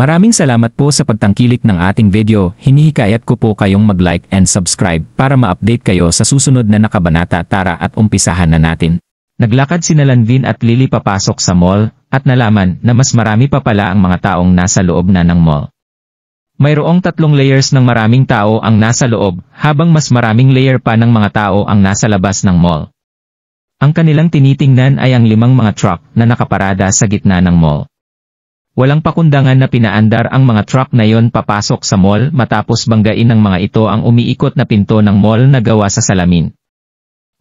Maraming salamat po sa pagtangkilik ng ating video. Hinihikayat ko po kayong mag-like and subscribe para ma-update kayo sa susunod na nakabanata. Tara at umpisahan na natin. Naglakad sina Lanvin at Lily papasok sa mall, at nalaman na mas marami pa pala ang mga taong nasa loob na ng mall. Mayroong 3 layers ng maraming tao ang nasa loob, habang mas maraming layer pa ng mga tao ang nasa labas ng mall. Ang kanilang tinitingnan ay ang 5 mga truck na nakaparada sa gitna ng mall. Walang pakundangan na pinaandar ang mga truck na yon papasok sa mall matapos banggain ng mga ito ang umiikot na pinto ng mall na gawa sa salamin.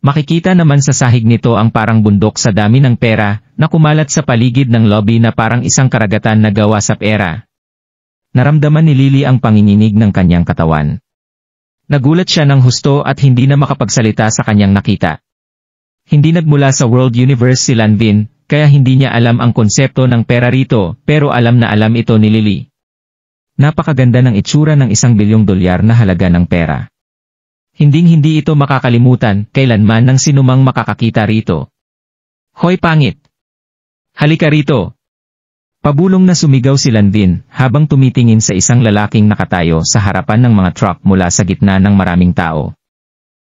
Makikita naman sa sahig nito ang parang bundok sa dami ng pera na kumalat sa paligid ng lobby na parang isang karagatan na gawa sa pera. Naramdaman ni Lily ang panginginig ng kanyang katawan. Nagulat siya ng husto at hindi na makapagsalita sa kanyang nakita. Hindi nagmula sa World Universe si Lanvin, kaya hindi niya alam ang konsepto ng pera rito, pero alam na alam ito ni Lily. Napakaganda ng itsura ng $1 bilyong na halaga ng pera. Hinding-hindi ito makakalimutan kailanman ng sinumang makakakita rito. Hoy pangit! Halika rito! Pabulong na sumigaw si Lanvin habang tumitingin sa isang lalaking nakatayo sa harapan ng mga truck mula sa gitna ng maraming tao.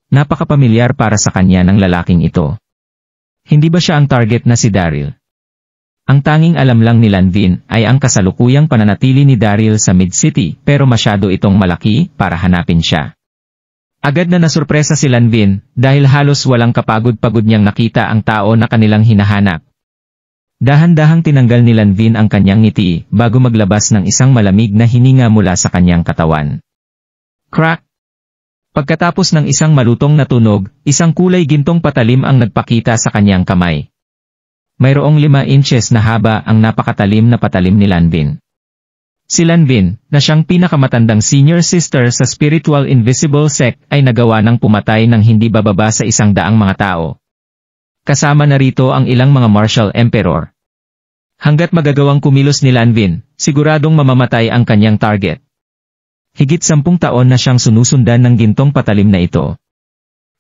Napakapamilyar para sa kanya ng lalaking ito. Hindi ba siya ang target na si Daryl? Ang tanging alam lang ni Lanvin ay ang kasalukuyang pananatili ni Daryl sa Mid-City pero masyado itong malaki para hanapin siya. Agad na nasurpresa si Lanvin dahil halos walang kapagod-pagod niyang nakita ang tao na kanilang hinahanap. Dahan-dahang tinanggal ni Lanvin ang kanyang ngiti bago maglabas ng isang malamig na hininga mula sa kanyang katawan. Crack! Pagkatapos ng isang malutong na tunog, isang kulay gintong patalim ang nagpakita sa kanyang kamay. Mayroong 5 inches na haba ang napakatalim na patalim ni Lanvin. Si Lanvin, na siyang pinakamatandang senior sister sa Spiritual Invisible Sect ay nagawa ng pumatay ng hindi bababa sa 100 mga tao. Kasama na rito ang ilang mga martial emperor. Hanggat magagawang kumilos ni Lanvin, siguradong mamamatay ang kanyang target. Higit 10 taon na siyang sinusundan ng gintong patalim na ito.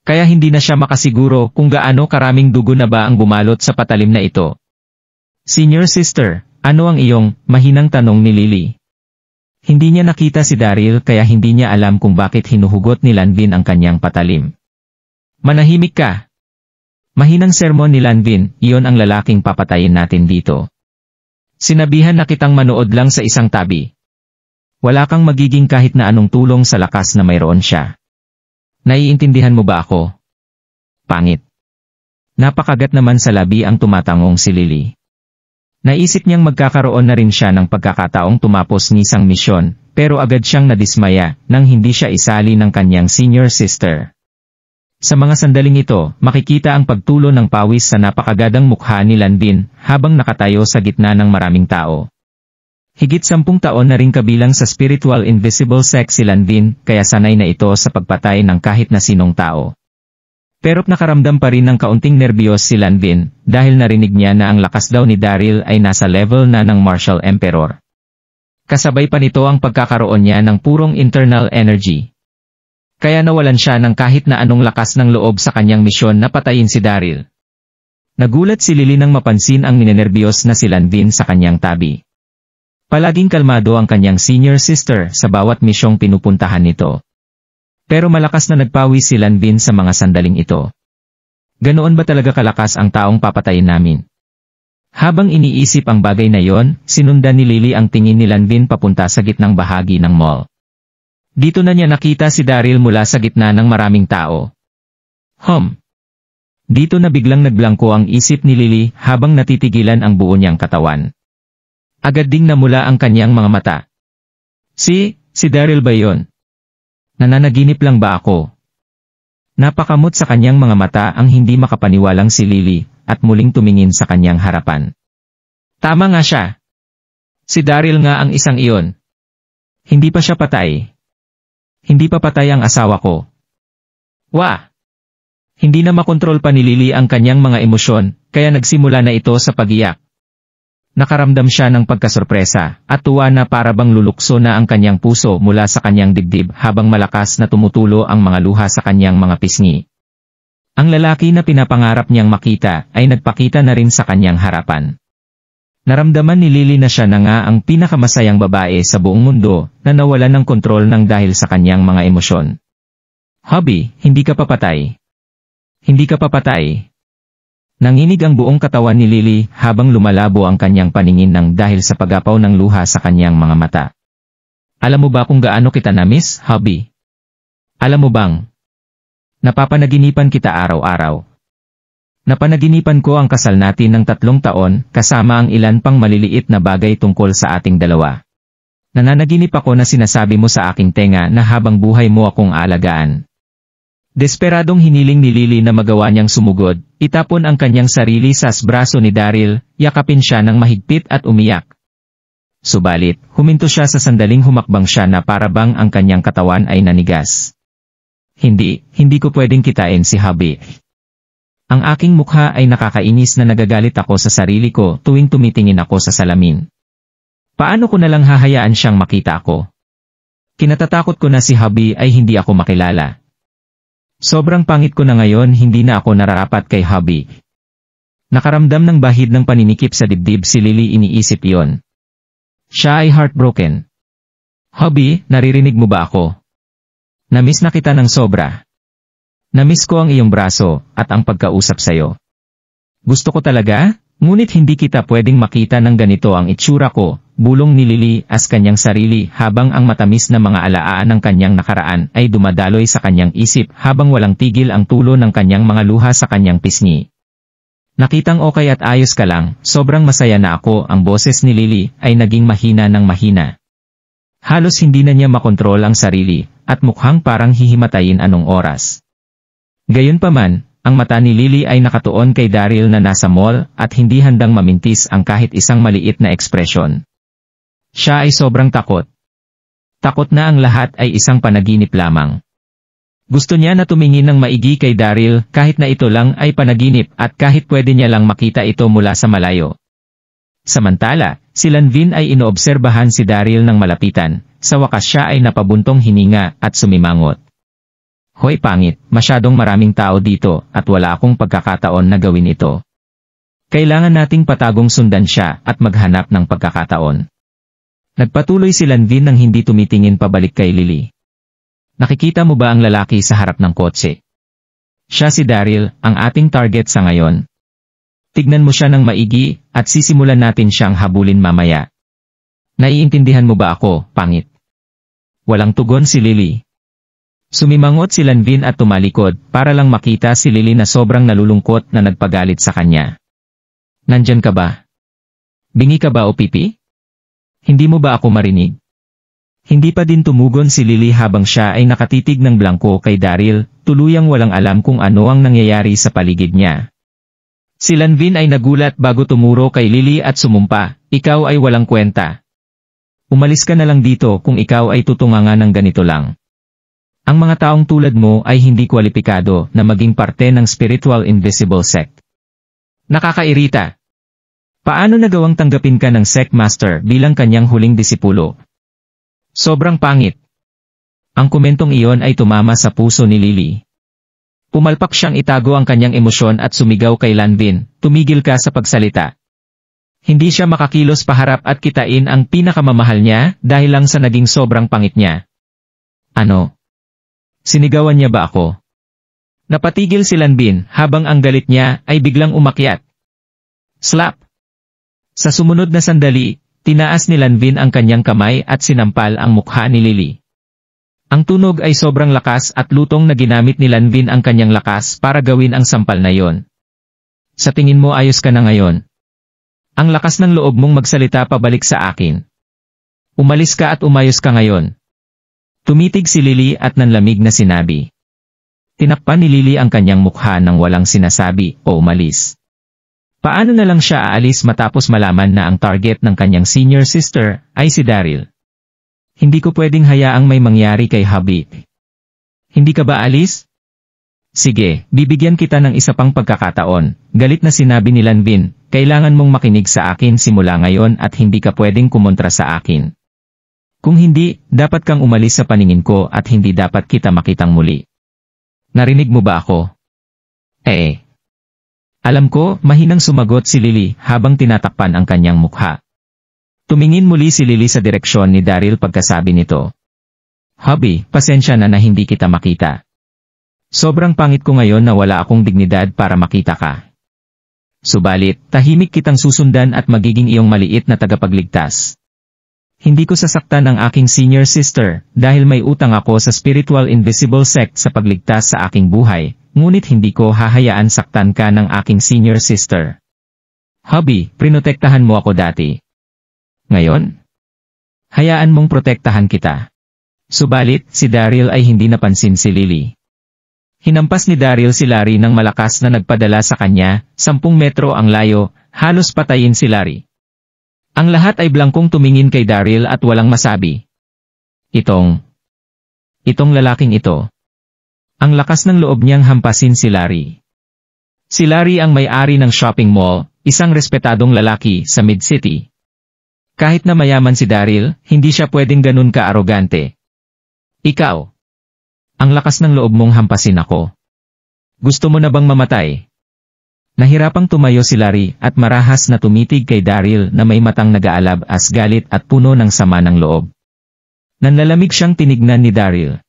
Kaya hindi na siya makasiguro kung gaano karaming dugo na ba ang bumalot sa patalim na ito. Senior sister, ano ang iyong mahinang tanong ni Lily? Hindi niya nakita si Daryl kaya hindi niya alam kung bakit hinuhugot ni Lanvin ang kanyang patalim. Manahimik ka! Mahinang sermon ni Lanvin, iyon ang lalaking papatayin natin dito. Sinabihan na kitang manood lang sa isang tabi. Wala kang magiging kahit na anong tulong sa lakas na mayroon siya. Naiintindihan mo ba ako? Pangit. Napakagat naman sa labi ang tumatangong si Lily. Naisip niyang magkakaroon na rin siya ng pagkakataong tumapos ng isang misyon, pero agad siyang nadismaya nang hindi siya isali ng kanyang senior sister. Sa mga sandaling ito, makikita ang pagtulo ng pawis sa napakagadang mukha ni Lanvin habang nakatayo sa gitna ng maraming tao. Higit 10 taon na rin kabilang sa Spiritual Invisible Sect si Lanvin kaya sanay na ito sa pagpatay ng kahit na sinong tao. Pero't nakaramdam pa rin ng kaunting nerbiyos si Lanvin dahil narinig niya na ang lakas daw ni Daryl ay nasa level na ng Martial Emperor. Kasabay pa nito ang pagkakaroon niya ng purong internal energy. Kaya nawalan siya ng kahit na anong lakas ng loob sa kanyang misyon na patayin si Daryl. Nagulat si Lily nang mapansin ang ninenerbiyos na si Lanvin sa kanyang tabi. Palaging kalmado ang kanyang senior sister sa bawat misyong pinupuntahan nito. Pero malakas na nagpawis si Lanvin sa mga sandaling ito. Ganoon ba talaga kalakas ang taong papatayin namin? Habang iniisip ang bagay na yon, sinundan ni Lily ang tingin ni Lanvin papunta sa gitnang bahagi ng mall. Dito na niya nakita si Daryl mula sa gitna ng maraming tao. Dito na biglang nagblangko ang isip ni Lily habang natitigilan ang buo niyang katawan. Agad ding namula ang kanyang mga mata. Si Daryl ba yon? Nananaginip lang ba ako? Napakamot sa kanyang mga mata ang hindi makapaniwalang si Lily at muling tumingin sa kanyang harapan. Tama nga siya. Si Daryl nga ang isang iyon. Hindi pa siya patay. Hindi pa patay ang asawa ko. Wah! Hindi na makontrol pa ni Lily ang kanyang mga emosyon, kaya nagsimula na ito sa pagiyak. Nakaramdam siya ng pagkasorpresa, at tuwa na para bang lulukso na ang kanyang puso mula sa kanyang dibdib habang malakas na tumutulo ang mga luha sa kanyang mga pisngi. Ang lalaki na pinapangarap niyang makita ay nagpakita na rin sa kanyang harapan. Naramdaman ni Lily na siya na nga ang pinakamasayang babae sa buong mundo na nawalan ng kontrol ng dahil sa kanyang mga emosyon. Hubby, hindi ka papatay. Hindi ka papatay. Nanginig ang buong katawan ni Lily habang lumalabo ang kanyang paningin ng dahil sa pagapaw ng luha sa kanyang mga mata. Alam mo ba kung gaano kita na-miss, hubby? Alam mo bang? Napapanaginipan kita araw-araw. Napanaginipan ko ang kasal natin ng 3 taon kasama ang ilan pang maliliit na bagay tungkol sa ating dalawa. Nananaginip ako na sinasabi mo sa aking tenga na habang buhay mo akong aalagaan. Desperadong hiniling ni Lily na magawa niyang sumugod, itapon ang kanyang sarili sa braso ni Daryl, yakapin siya ng mahigpit at umiyak. Subalit, huminto siya sa sandaling humakbang siya na parabang ang kanyang katawan ay nanigas. Hindi ko pwedeng kitain si hubby. Ang aking mukha ay nakakainis na nagagalit ako sa sarili ko tuwing tumitingin ako sa salamin. Paano ko nalang hahayaan siyang makita ako? Kinatatakot ko na si hubby ay hindi ako makilala. Sobrang pangit ko na ngayon, hindi na ako nararapat kay hubby. Nakaramdam ng bahid ng paninikip sa dibdib si Lily, iniisip iyon. Siya ay heartbroken. Hubby, naririnig mo ba ako? Namiss na kita ng sobra. Namiss ko ang iyong braso at ang pagkausap sayo. Gusto ko talaga, ngunit hindi kita pwedeng makita ng ganito ang itsura ko, bulong ni Lily as kanyang sarili habang ang matamis na mga alaala ng kanyang nakaraan ay dumadaloy sa kanyang isip habang walang tigil ang tulo ng kanyang mga luha sa kanyang pisngi. Nakitang okay at ayos ka lang, sobrang masaya na ako. Ang boses ni Lily ay naging mahina ng mahina. Halos hindi na niya makontrol ang sarili at mukhang parang hihimatayin anong oras. Gayunpaman, ang mata ni Lily ay nakatuon kay Daryl na nasa mall at hindi handang mamintis ang kahit isang maliit na ekspresyon. Siya ay sobrang takot. Takot na ang lahat ay isang panaginip lamang. Gusto niya na tumingin ng maigi kay Daryl kahit na ito lang ay panaginip at kahit pwede niya lang makita ito mula sa malayo. Samantala, si Lanvin ay inoobserbahan si Daryl ng malapitan. Sa wakas siya ay napabuntong hininga at sumimangot. Hoy pangit, masyadong maraming tao dito at wala akong pagkakataon na gawin ito. Kailangan nating patagong sundan siya at maghanap ng pagkakataon. Nagpatuloy si Lanvin nang hindi tumitingin pabalik kay Lily. Nakikita mo ba ang lalaki sa harap ng kotse? Siya si Daryl, ang ating target sa ngayon. Tignan mo siya ng maigi at sisimulan natin siyang habulin mamaya. Naiintindihan mo ba ako, pangit? Walang tugon si Lily. Sumimangot si Lanvin at tumalikod para lang makita si Lily na sobrang nalulungkot na nagpagalit sa kanya. Nandyan ka ba? Bingi ka ba o pipi? Hindi mo ba ako marinig? Hindi pa din tumugon si Lily habang siya ay nakatitig ng blangko kay Daryl, tuluyang walang alam kung ano ang nangyayari sa paligid niya. Si Lanvin ay nagulat bago tumuro kay Lily at sumumpa, ikaw ay walang kwenta. Umalis ka na lang dito kung ikaw ay tutungangan ng ganito lang. Ang mga taong tulad mo ay hindi kwalipikado na maging parte ng spiritual invisible sect. Nakakairita. Paano nagawang tanggapin ka ng sect master bilang kanyang huling disipulo? Sobrang pangit. Ang komentong iyon ay tumama sa puso ni Lily. Pumalpak siyang itago ang kanyang emosyon at sumigaw kay Lanvin, tumigil ka sa pagsalita. Hindi siya makakilos paharap at kitain ang pinakamamahal niya dahil lang sa naging sobrang pangit niya. Ano? Sinigawan niya ba ako? Napatigil si Lanvin habang ang galit niya ay biglang umakyat. Slap! Sa sumunod na sandali, tinaas ni Lanvin ang kanyang kamay at sinampal ang mukha ni Lily. Ang tunog ay sobrang lakas at lutong na ginamit ni Lanvin ang kanyang lakas para gawin ang sampal na yon. Sa tingin mo ayos ka na ngayon? Ang lakas ng loob mong magsalita pabalik sa akin. Umalis ka at umayos ka ngayon. Tumitig si Lily at nanlamig na sinabi. Tinakpan ni Lily ang kanyang mukha nang walang sinasabi o umalis. Paano na lang siya aalis matapos malaman na ang target ng kanyang senior sister ay si Daryl? Hindi ko pwedeng hayaang may mangyari kay hubby. Hindi ka ba alis? Sige, bibigyan kita ng isa pang pagkakataon. Galit na sinabi ni Lanvin, kailangan mong makinig sa akin simula ngayon at hindi ka pwedeng kumontra sa akin. Kung hindi, dapat kang umalis sa paningin ko at hindi dapat kita makitang muli. Narinig mo ba ako? Alam ko, mahinang sumagot si Lily habang tinatakpan ang kanyang mukha. Tumingin muli si Lily sa direksyon ni Daryl pagkasabi nito. Hubby, pasensya na hindi kita makita. Sobrang pangit ko ngayon na wala akong dignidad para makita ka. Subalit, tahimik kitang susundan at magiging iyong maliit na tagapagligtas. Hindi ko sasaktan ang aking senior sister dahil may utang ako sa spiritual invisible sect sa pagligtas sa aking buhay, ngunit hindi ko hahayaan saktan ka ng aking senior sister. Hubby, prinotektahan mo ako dati. Ngayon? Hayaan mong protektahan kita. Subalit, si Daryl ay hindi napansin si Lily. Hinampas ni Daryl si Larry ng malakas na nagpadala sa kanya, 10 metro ang layo, halos patayin si Larry. Ang lahat ay blangkong tumingin kay Daryl at walang masabi. Itong lalaking ito. Ang lakas ng loob niyang hampasin si Larry. Si Larry ang may-ari ng shopping mall, isang respetadong lalaki sa Mid-City. Kahit na mayaman si Daryl, hindi siya pwedeng ganun ka-arogante. Ikaw. Ang lakas ng loob mong hampasin ako. Gusto mo na bang mamatay? Nahirapang tumayo si Larry at marahas na tumitig kay Daryl na may matang nag-aalab as galit at puno ng sama ng loob. Nanlalamig siyang tinignan ni Daryl.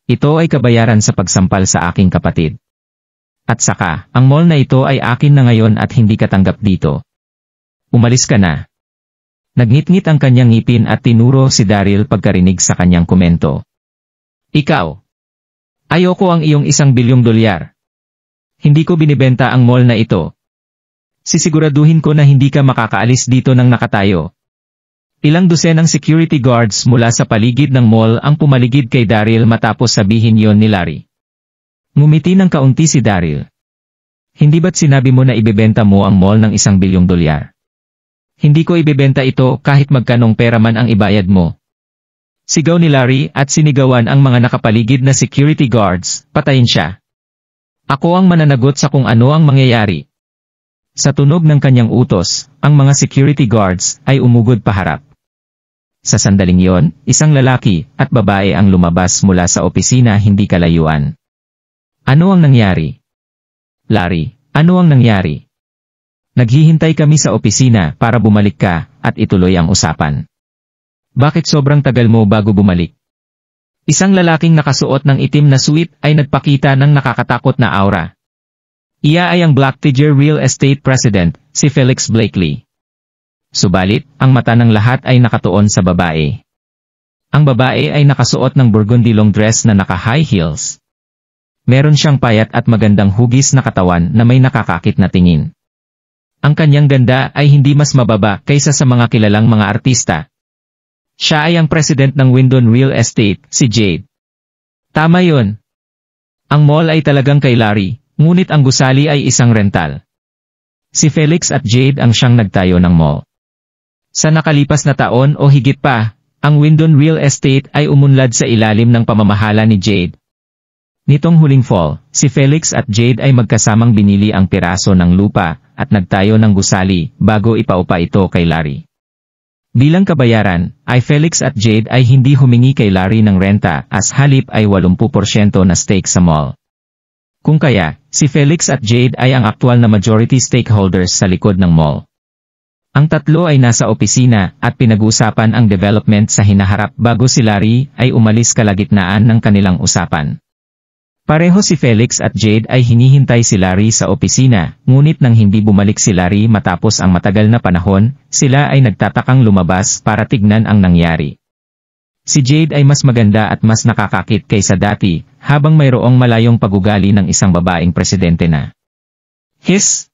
Ito ay kabayaran sa pagsampal sa aking kapatid. At saka, ang mall na ito ay akin na ngayon at hindi katanggap dito. Umalis ka na. Nagngit-ngit ang kanyang ngipin at tinuro si Daryl pagkarinig sa kanyang komento. Ikaw. Ayoko ang iyong $1 bilyong. Hindi ko binibenta ang mall na ito. Sisiguraduhin ko na hindi ka makakaalis dito ng nakatayo. Ilang dosenang security guards mula sa paligid ng mall ang pumaligid kay Daryl matapos sabihin yon ni Larry. Ngumiti ng kaunti si Daryl. Hindi ba't sinabi mo na ibebenta mo ang mall ng $1 bilyong? Hindi ko ibebenta ito kahit magkanong pera man ang ibayad mo. Sigaw ni Larry at sinigawan ang mga nakapaligid na security guards, patayin siya. Ako ang mananagot sa kung ano ang mangyayari. Sa tunog ng kanyang utos, ang mga security guards ay umugod paharap. Sa sandaling yon, isang lalaki at babae ang lumabas mula sa opisina hindi kalayuan. Ano ang nangyari? Larry, ano ang nangyari? Naghihintay kami sa opisina para bumalik ka at ituloy ang usapan. Bakit sobrang tagal mo bago bumalik? Isang lalaking nakasuot ng itim na suit ay nagpakita ng nakakatakot na aura. Iya ay ang Black Tiger Real Estate President, si Felix Blakely. Subalit, ang mata ng lahat ay nakatuon sa babae. Ang babae ay nakasuot ng burgundy long dress na naka-high heels. Meron siyang payat at magandang hugis na katawan na may nakakakit na tingin. Ang kanyang ganda ay hindi mas mababa kaysa sa mga kilalang mga artista. Siya ay ang president ng Windon Real Estate, si Jade. Tama yon. Ang mall ay talagang kay Larry, ngunit ang gusali ay isang rental. Si Felix at Jade ang siyang nagtayo ng mall. Sa nakalipas na taon o higit pa, ang Windon Real Estate ay umunlad sa ilalim ng pamamahala ni Jade. Nitong huling fall, si Felix at Jade ay magkasamang binili ang piraso ng lupa at nagtayo ng gusali bago ipaupa ito kay Larry. Bilang kabayaran, ay Felix at Jade ay hindi humingi kay Larry ng renta as halip ay 80% na stake sa mall. Kung kaya, si Felix at Jade ay ang aktwal na majority stakeholders sa likod ng mall. Ang tatlo ay nasa opisina at pinag-uusapan ang development sa hinaharap bago si Larry ay umalis kalagitnaan ng kanilang usapan. Pareho si Felix at Jade ay hinihintay si Larry sa opisina, ngunit nang hindi bumalik si Larry matapos ang matagal na panahon, sila ay nagtatakang lumabas para tignan ang nangyari. Si Jade ay mas maganda at mas nakakakit kaysa dati, habang mayroong malayong pagugali ng isang babaeng presidente na. His!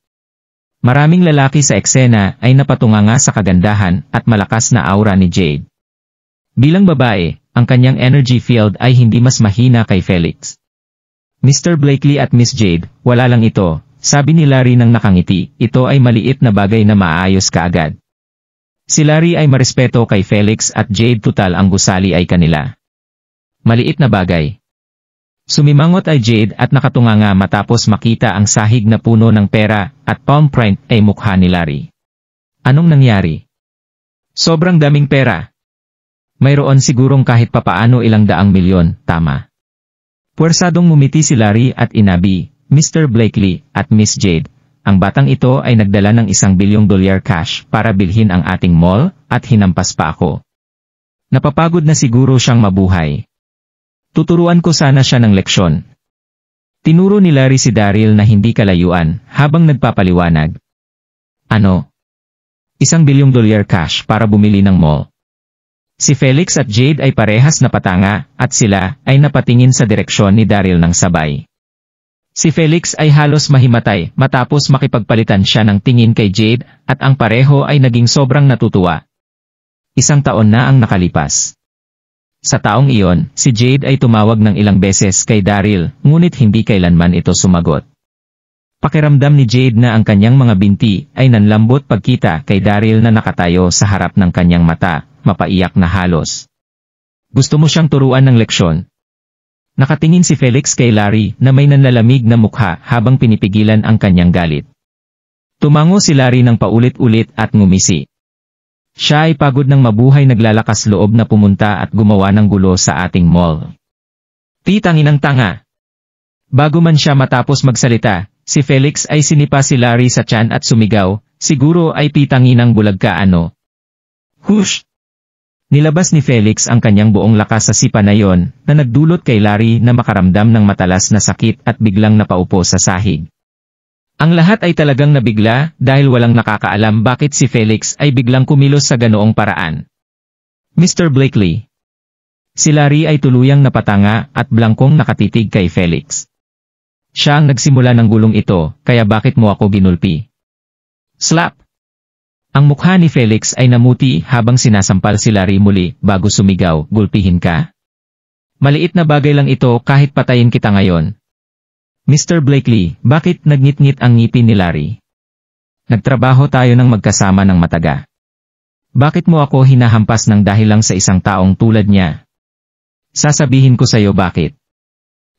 Maraming lalaki sa eksena ay napatunganga sa kagandahan at malakas na aura ni Jade. Bilang babae, ang kanyang energy field ay hindi mas mahina kay Felix. Mr. Blakely at Miss Jade, wala lang ito, sabi ni Larry nang nakangiti, ito ay maliit na bagay na maayos kaagad. Si Larry ay marespeto kay Felix at Jade, tutal ang gusali ay kanila. Maliit na bagay. Sumimangot ay Jade at nakatunganga matapos makita ang sahig na puno ng pera at palm print ay mukha ni Larry. Anong nangyari? Sobrang daming pera. Mayroon sigurong kahit papaano ilang daang milyon, tama. Puwersadong ngumiti si Larry at inabi, Mr. Blakely at Miss Jade, ang batang ito ay nagdala ng $1 billion cash para bilhin ang ating mall, at hinampas pa ako. Napapagod na siguro siyang mabuhay. Tuturuan ko sana siya ng leksyon. Tinuro ni Larry si Daryl na hindi kalayuan, habang nagpapaliwanag. Ano? $1 billion cash para bumili ng mall. Si Felix at Jade ay parehas na patanga, at sila ay napatingin sa direksyon ni Daryl ng sabay. Si Felix ay halos mahimatay matapos makipagpalitan siya ng tingin kay Jade, at ang pareho ay naging sobrang natutuwa. 1 taon na ang nakalipas. Sa taong iyon, si Jade ay tumawag ng ilang beses kay Daryl, ngunit hindi kailanman ito sumagot. Pakiramdam ni Jade na ang kanyang mga binti ay nanlambot pagkita kay Daryl na nakatayo sa harap ng kanyang mata, mapaiyak na halos. Gusto mo siyang turuan ng leksyon? Nakatingin si Felix kay Larry na may nanlalamig na mukha habang pinipigilan ang kanyang galit. Tumango si Larry ng paulit-ulit at ngumisi. Siya ay pagod ng mabuhay, naglalakas loob na pumunta at gumawa ng gulo sa ating mall. Titanginang tanga! Bago man siya matapos magsalita, si Felix ay sinipa si Larry sa tiyan at sumigaw, siguro ay pitanginang bulag ka ano. Hush! Nilabas ni Felix ang kanyang buong lakas sa sipa na yon, na nagdulot kay Larry na makaramdam ng matalas na sakit at biglang napaupo sa sahig. Ang lahat ay talagang nabigla dahil walang nakakaalam bakit si Felix ay biglang kumilos sa ganoong paraan. Mr. Blakely. Si Larry ay tuluyang napatanga at blangkong nakatitig kay Felix. Siya ang nagsimula ng gulong ito, kaya bakit mo ako ginulpi? Slap! Ang mukha ni Felix ay namuti habang sinasampal si Larry muli bago sumigaw, gulpihin ka? Maliit na bagay lang ito kahit patayin kita ngayon. Mr. Blakely, bakit nagngit-ngit ang ngipin ni Larry? Nagtrabaho tayo ng magkasama ng mataga. Bakit mo ako hinahampas ng dahil lang sa isang taong tulad niya? Sasabihin ko sa iyo bakit.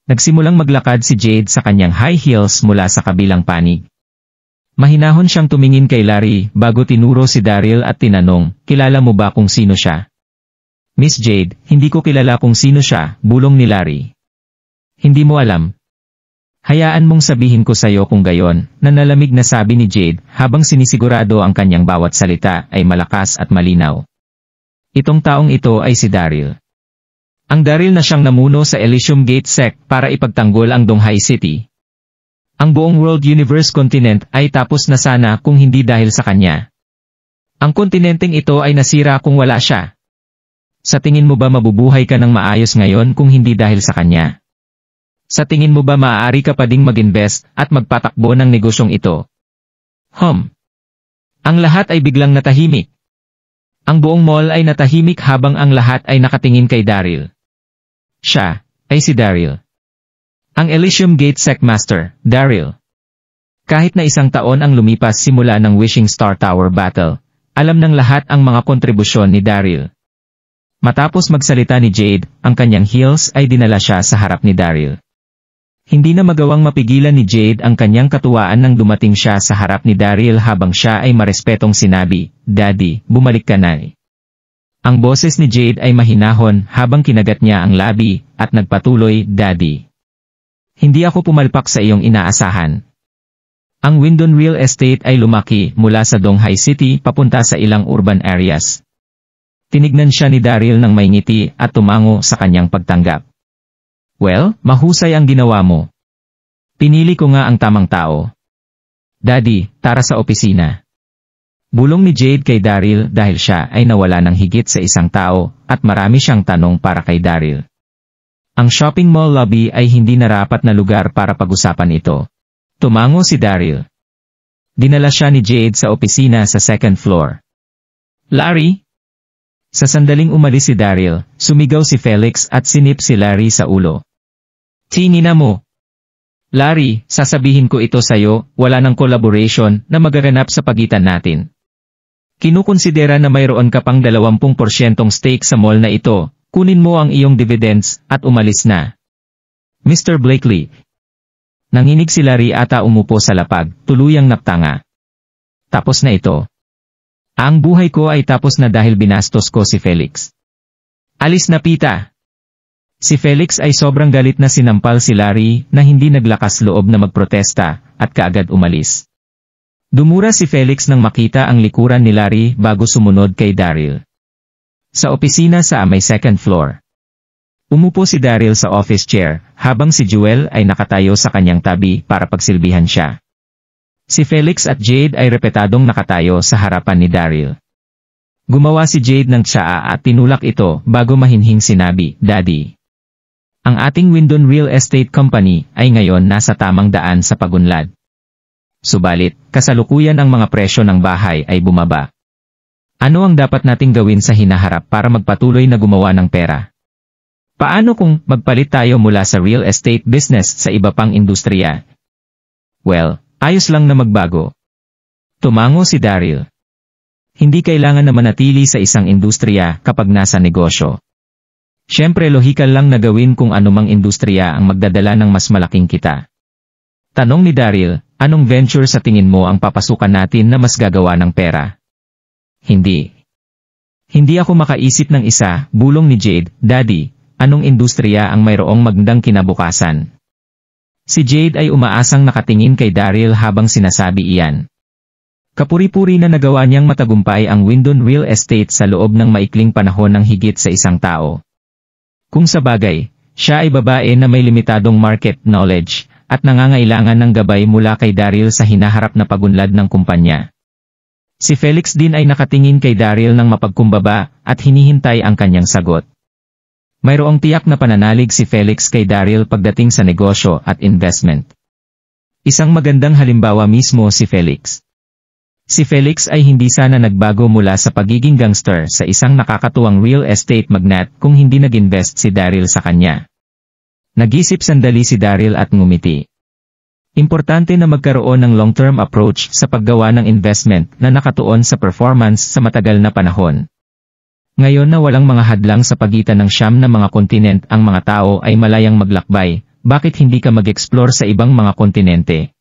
Nagsimulang maglakad si Jade sa kanyang high heels mula sa kabilang panig. Mahinahon siyang tumingin kay Larry bago tinuro si Daryl at tinanong, kilala mo ba kung sino siya? Miss Jade, hindi ko kilala kung sino siya, bulong ni Larry. Hindi mo alam. Hayaan mong sabihin ko sa'yo kung gayon, na nalamig na sabi ni Jade habang sinisigurado ang kanyang bawat salita ay malakas at malinaw. Itong taong ito ay si Daryl. Ang Daryl na siyang namuno sa Elysium Gate Sect para ipagtanggol ang Donghai City. Ang buong World Universe Continent ay tapos na sana kung hindi dahil sa kanya. Ang kontinenteng ito ay nasira kung wala siya. Sa tingin mo ba mabubuhay ka ng maayos ngayon kung hindi dahil sa kanya? Sa tingin mo ba maaari ka pa ding mag-invest at magpatakbo ng negosyong ito? Ang lahat ay biglang natahimik. Ang buong mall ay natahimik habang ang lahat ay nakatingin kay Daryl. Siya ay si Daryl. Ang Elysium Gate Sect Master, Daryl. Kahit na 1 taon ang lumipas simula ng Wishing Star Tower Battle, alam ng lahat ang mga kontribusyon ni Daryl. Matapos magsalita ni Jade, ang kanyang heels ay dinala siya sa harap ni Daryl. Hindi na magawang mapigilan ni Jade ang kanyang katuwaan nang dumating siya sa harap ni Daryl habang siya ay marespetong sinabi, Daddy, bumalik ka na. Ang boses ni Jade ay mahinahon habang kinagat niya ang labi, at nagpatuloy, Daddy. Hindi ako pumalpak sa iyong inaasahan. Ang Windon Real Estate ay lumaki mula sa Donghai City papunta sa ilang urban areas. Tinignan siya ni Daryl ng may ngiti at tumango sa kanyang pagtanggap. Well, mahusay ang ginawa mo. Pinili ko nga ang tamang tao. Daddy, tara sa opisina. Bulong ni Jade kay Daryl dahil siya ay nawala ng higit sa 1 tao at marami siyang tanong para kay Daryl. Ang shopping mall lobby ay hindi narapat na lugar para pag-usapan ito. Tumango si Daryl. Dinala siya ni Jade sa opisina sa 2nd floor. Larry? Sa sandaling umalis si Daryl, sumigaw si Felix at sinip si Larry sa ulo. Tingina mo. Larry, sasabihin ko ito sa'yo, wala ng collaboration na magaganap sa pagitan natin. Kinukonsidera na mayroon ka pang 20% stake sa mall na ito, kunin mo ang iyong dividends at umalis na. Mr. Blakely. Nanginig si Larry ata umupo sa lapag, tuluyang naptanga. Tapos na ito. Ang buhay ko ay tapos na dahil binastos ko si Felix. Alis na pita! Si Felix ay sobrang galit na sinampal si Larry na hindi naglakas loob na magprotesta at kaagad umalis. Dumura si Felix nang makita ang likuran ni Larry bago sumunod kay Daryl. Sa opisina sa may second floor. Umupo si Daryl sa office chair, habang si Jewel ay nakatayo sa kanyang tabi para pagsilbihan siya. Si Felix at Jade ay repetadong nakatayo sa harapan ni Daryl. Gumawa si Jade ng tsaa at tinulak ito bago mahinhing sinabi, "Daddy. Ang ating Windon Real Estate Company ay ngayon nasa tamang daan sa pagunlad. Subalit, kasalukuyan ang mga presyo ng bahay ay bumaba. Ano ang dapat nating gawin sa hinaharap para magpatuloy na gumawa ng pera? Paano kung magpalit tayo mula sa real estate business sa iba pang industriya?" "Well, ayos lang na magbago." Tumango si Daryl. Hindi kailangan na manatili sa isang industriya kapag nasa negosyo. Siyempre lohikal lang na gawin kung anumang industriya ang magdadala ng mas malaking kita. Tanong ni Daryl, "Anong venture sa tingin mo ang papasukan natin na mas gagawa ng pera?" Hindi ako makaisip ng isa, bulong ni Jade. "Daddy, anong industriya ang mayroong magandang kinabukasan?" Si Jade ay umaasang nakatingin kay Daryl habang sinasabi iyan. Kapuri-puri na nagawa niyang matagumpay ang Windon Real Estate sa loob ng maikling panahon ng higit sa isang tao. Kung sa bagay, siya ay babae na may limitadong market knowledge at nangangailangan ng gabay mula kay Daryl sa hinaharap na pagunlad ng kumpanya. Si Felix din ay nakatingin kay Daryl ng mapagkumbaba at hinihintay ang kanyang sagot. Mayroong tiyak na pananalig si Felix kay Daryl pagdating sa negosyo at investment. Isang magandang halimbawa mismo si Felix. Si Felix ay hindi sana nagbago mula sa pagiging gangster sa isang nakakatuwang real estate magnate kung hindi nag-invest si Daryl sa kanya. Nag-isip sandali si Daryl at ngumiti. Importante na magkaroon ng long-term approach sa paggawa ng investment na nakatuon sa performance sa matagal na panahon. Ngayon na walang mga hadlang sa pagitan ng siyam na mga kontinent, ang mga tao ay malayang maglakbay, bakit hindi ka mag-explore sa ibang mga kontinente?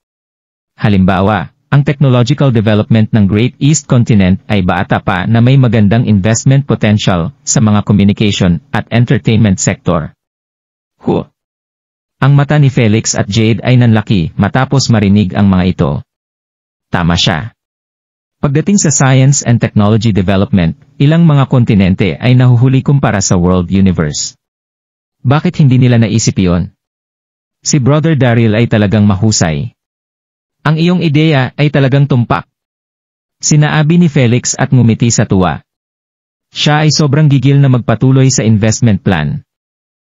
Halimbawa, ang technological development ng Great East Continent ay bata pa na may magandang investment potential sa mga communication at entertainment sector. Ang mata ni Felix at Jade ay nanlaki matapos marinig ang mga ito. Tama siya. Pagdating sa science and technology development, ilang mga kontinente ay nahuhuli kumpara sa world universe. Bakit hindi nila naisip iyon? Si Brother Daryl ay talagang mahusay. Ang iyong ideya ay talagang tumpak. Sinaabi ni Felix at ngumiti sa tuwa. Siya ay sobrang gigil na magpatuloy sa investment plan.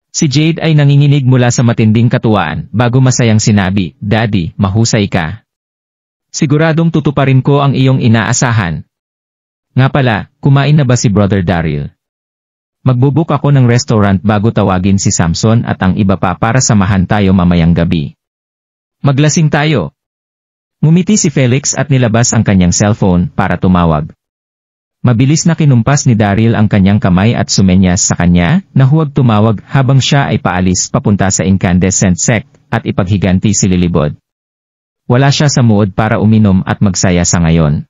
Si Jade ay nanginginig mula sa matinding katuwaan bago masayang sinabi, "Daddy, mahusay ka. Siguradong tutuparin ko ang iyong inaasahan." Nga pala, kumain na ba si Brother Daryl? Magbubook ako ng restaurant bago tawagin si Samson at ang iba pa para samahan tayo mamayang gabi. Maglasing tayo. Ngumiti si Felix at nilabas ang kanyang cellphone para tumawag. Mabilis na kinumpas ni Daryl ang kanyang kamay at sumenyas sa kanya na huwag tumawag habang siya ay paalis papunta sa incandescent sect at ipaghiganti si Lilibod. Wala siya sa mood para uminom at magsaya sa ngayon.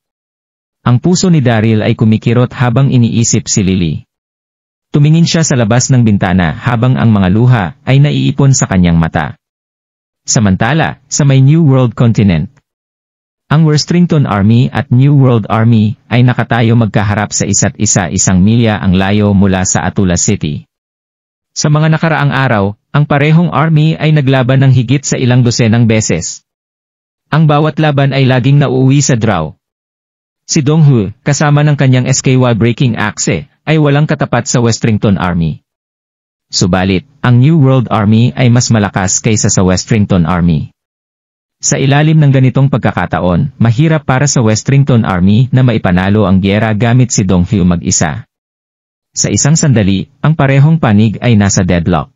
Ang puso ni Daryl ay kumikirot habang iniisip si Lily. Tumingin siya sa labas ng bintana habang ang mga luha ay naiipon sa kanyang mata. Samantala, sa may New World Continent, ang Westrington Army at New World Army ay nakatayo magkaharap sa isa't isa, 1 milya ang layo mula sa Atula City. Sa mga nakaraang araw, ang parehong army ay naglaban ng higit sa ilang dosenang beses. Ang bawat laban ay laging nauuwi sa draw. Si Dong-hu, kasama ng kanyang SKY Breaking Axe, ay walang katapat sa Westrington Army. Subalit, ang New World Army ay mas malakas kaysa sa Westrington Army. Sa ilalim ng ganitong pagkakataon, mahirap para sa Westrington Army na maipanalo ang gyera gamit si Dong-hu mag-isa. Sa isang sandali, ang parehong panig ay nasa deadlock.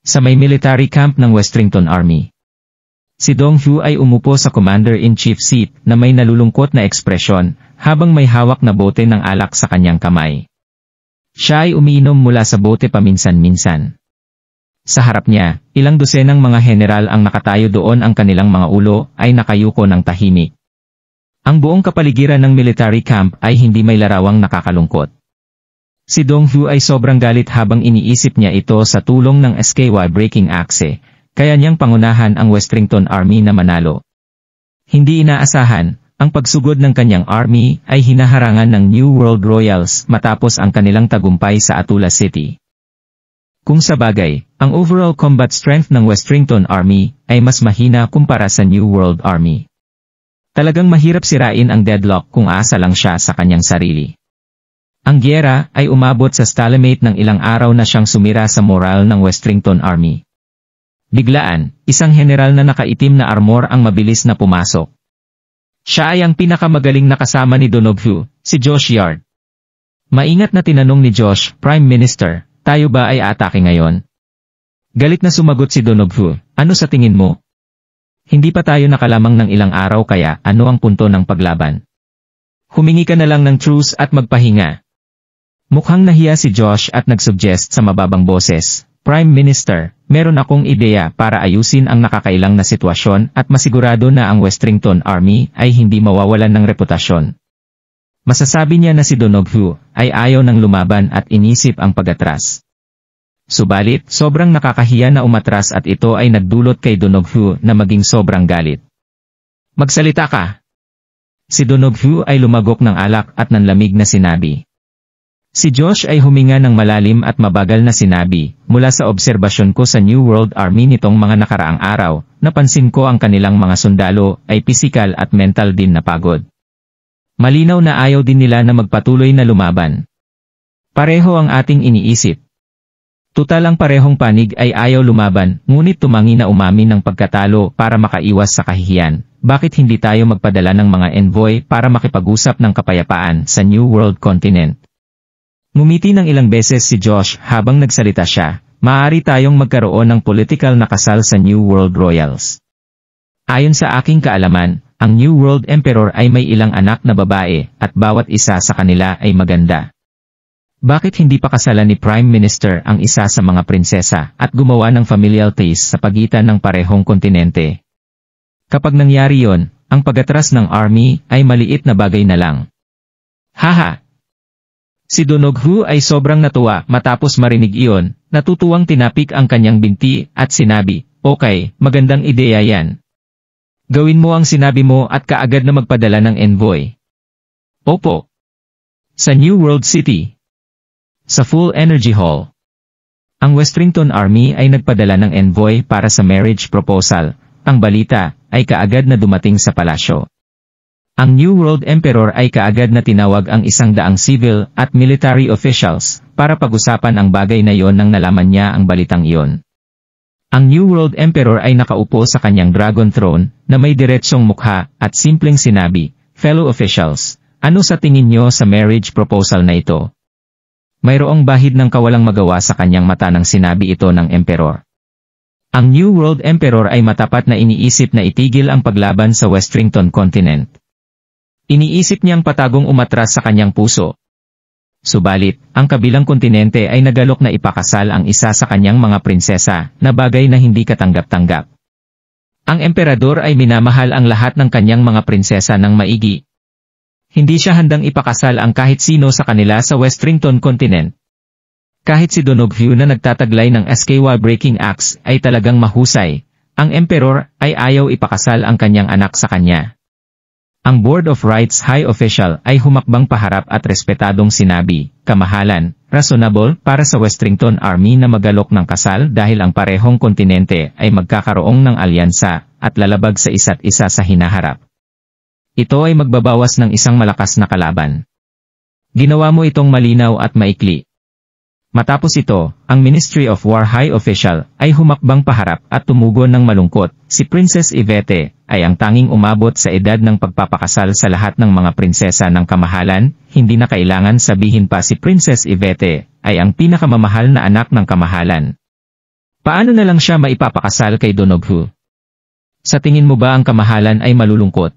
Sa may military camp ng Westrington Army, si Dong-hu ay umupo sa Commander-in-Chief seat na may nalulungkot na ekspresyon habang may hawak na bote ng alak sa kanyang kamay. Siya ay umiinom mula sa bote paminsan-minsan. Sa harap niya, ilang dosenang mga general ang nakatayo doon, ang kanilang mga ulo ay nakayuko ng tahimik. Ang buong kapaligiran ng military camp ay hindi may larawang nakakalungkot. Si Dong-hu ay sobrang galit habang iniisip niya ito sa tulong ng SKY Breaking Axe, kaya niyang pangunahan ang Westrington Army na manalo. Hindi inaasahan, Ang pagsugod ng kanyang army ay hinaharangan ng New World Royals matapos ang kanilang tagumpay sa Atula City. Kung sa bagay, ang overall combat strength ng Westrington Army ay mas mahina kumpara sa New World Army. Talagang mahirap sirain ang deadlock kung aasa lang siya sa kanyang sarili. Ang giyera ay umabot sa stalemate ng ilang araw na siyang sumira sa moral ng Westrington Army. Biglaan, isang general na nakaitim na armor ang mabilis na pumasok. Siya ay ang pinakamagaling na kasama ni Donoghu, si Josh Yard. Maingat na tinanong ni Josh, Prime Minister, tayo ba ay atake ngayon? Galit na sumagot si Donoghu, ano sa tingin mo? Hindi pa tayo nakalamang ng ilang araw kaya ano ang punto ng paglaban? Humingi ka na lang ng truce at magpahinga. Mukhang nahiya si Josh at nagsuggest sa mababang boses, Prime Minister, meron akong ideya para ayusin ang nakakailang na sitwasyon at masigurado na ang Westrington Army ay hindi mawawalan ng reputasyon. Masasabi niya na si Donoghu ay ayaw ng lumaban at inisip ang pag-atras. Subalit, sobrang nakakahiya na umatras at ito ay nagdulot kay Donoghu na maging sobrang galit. Magsalita ka! Si Donoghu ay lumagok ng alak at nanlamig na sinabi. Si Josh ay huminga ng malalim at mabagal na sinabi, mula sa obserbasyon ko sa New World Army nitong mga nakaraang araw, napansin ko ang kanilang mga sundalo ay pisikal at mental din na pagod. Malinaw na ayaw din nila na magpatuloy na lumaban. Pareho ang ating iniisip. Tutal ang parehong panig ay ayaw lumaban, ngunit tumangi na umamin ng pagkatalo para makaiwas sa kahihiyan. Bakit hindi tayo magpadala ng mga envoy para makipag-usap ng kapayapaan sa New World Continent? Ngumiti ng ilang beses si Josh habang nagsalita siya, maaari tayong magkaroon ng political na kasal sa New World Royals. Ayon sa aking kaalaman, ang New World Emperor ay may ilang anak na babae at bawat isa sa kanila ay maganda. Bakit hindi pa kasalan ni Prime Minister ang isa sa mga prinsesa at gumawa ng familial taste sa pagitan ng parehong kontinente? Kapag nangyari yon, ang pag-atras ng army ay maliit na bagay na lang. Haha! Si Donoghu ay sobrang natuwa matapos marinig iyon, natutuwang tinapik ang kanyang binti at sinabi, okay, magandang ideya yan. Gawin mo ang sinabi mo at kaagad na magpadala ng envoy. Opo. Sa New World City. Sa Full Energy Hall. Ang Westrington Army ay nagpadala ng envoy para sa marriage proposal. Ang balita ay kaagad na dumating sa palasyo. Ang New World Emperor ay kaagad na tinawag ang 100 civil at military officials para pag-usapan ang bagay na iyon nang nalaman niya ang balitang iyon. Ang New World Emperor ay nakaupo sa kanyang dragon throne na may diretsong mukha at simpleng sinabi, fellow officials, ano sa tingin niyo sa marriage proposal na ito? Mayroong bahid ng kawalang magawa sa kanyang mata nang sinabi ito ng Emperor. Ang New World Emperor ay matapat na iniisip na itigil ang paglaban sa Westrington Continent. Iniisip niyang patagong umatras sa kanyang puso. Subalit, ang kabilang kontinente ay nagalok na ipakasal ang isa sa kanyang mga prinsesa na bagay na hindi katanggap-tanggap. Ang emperador ay minamahal ang lahat ng kanyang mga prinsesa ng maigi. Hindi siya handang ipakasal ang kahit sino sa kanila sa Westrington Continent. Kahit si Donoghu na nagtataglay ng SKY Breaking Axe ay talagang mahusay, ang emperor ay ayaw ipakasal ang kanyang anak sa kanya. Ang Board of Rights High Official ay humakbang paharap at respetadong sinabi, kamahalan, reasonable para sa Westrington Army na magalok ng kasal dahil ang parehong kontinente ay magkakaroon ng alyansa at lalabag sa isa't isa sa hinaharap. Ito ay magbabawas ng isang malakas na kalaban. Ginawa mo itong malinaw at maikli. Matapos ito, ang Ministry of War High Official ay humakbang paharap at tumugon ng malungkot. Si Princess Yvette ay ang tanging umabot sa edad ng pagpapakasal sa lahat ng mga prinsesa ng kamahalan. Hindi na kailangan sabihin pa si Princess Yvette ay ang pinakamamahal na anak ng kamahalan. Paano na lang siya maipapakasal kay Donoghu? Sa tingin mo ba ang kamahalan ay malulungkot?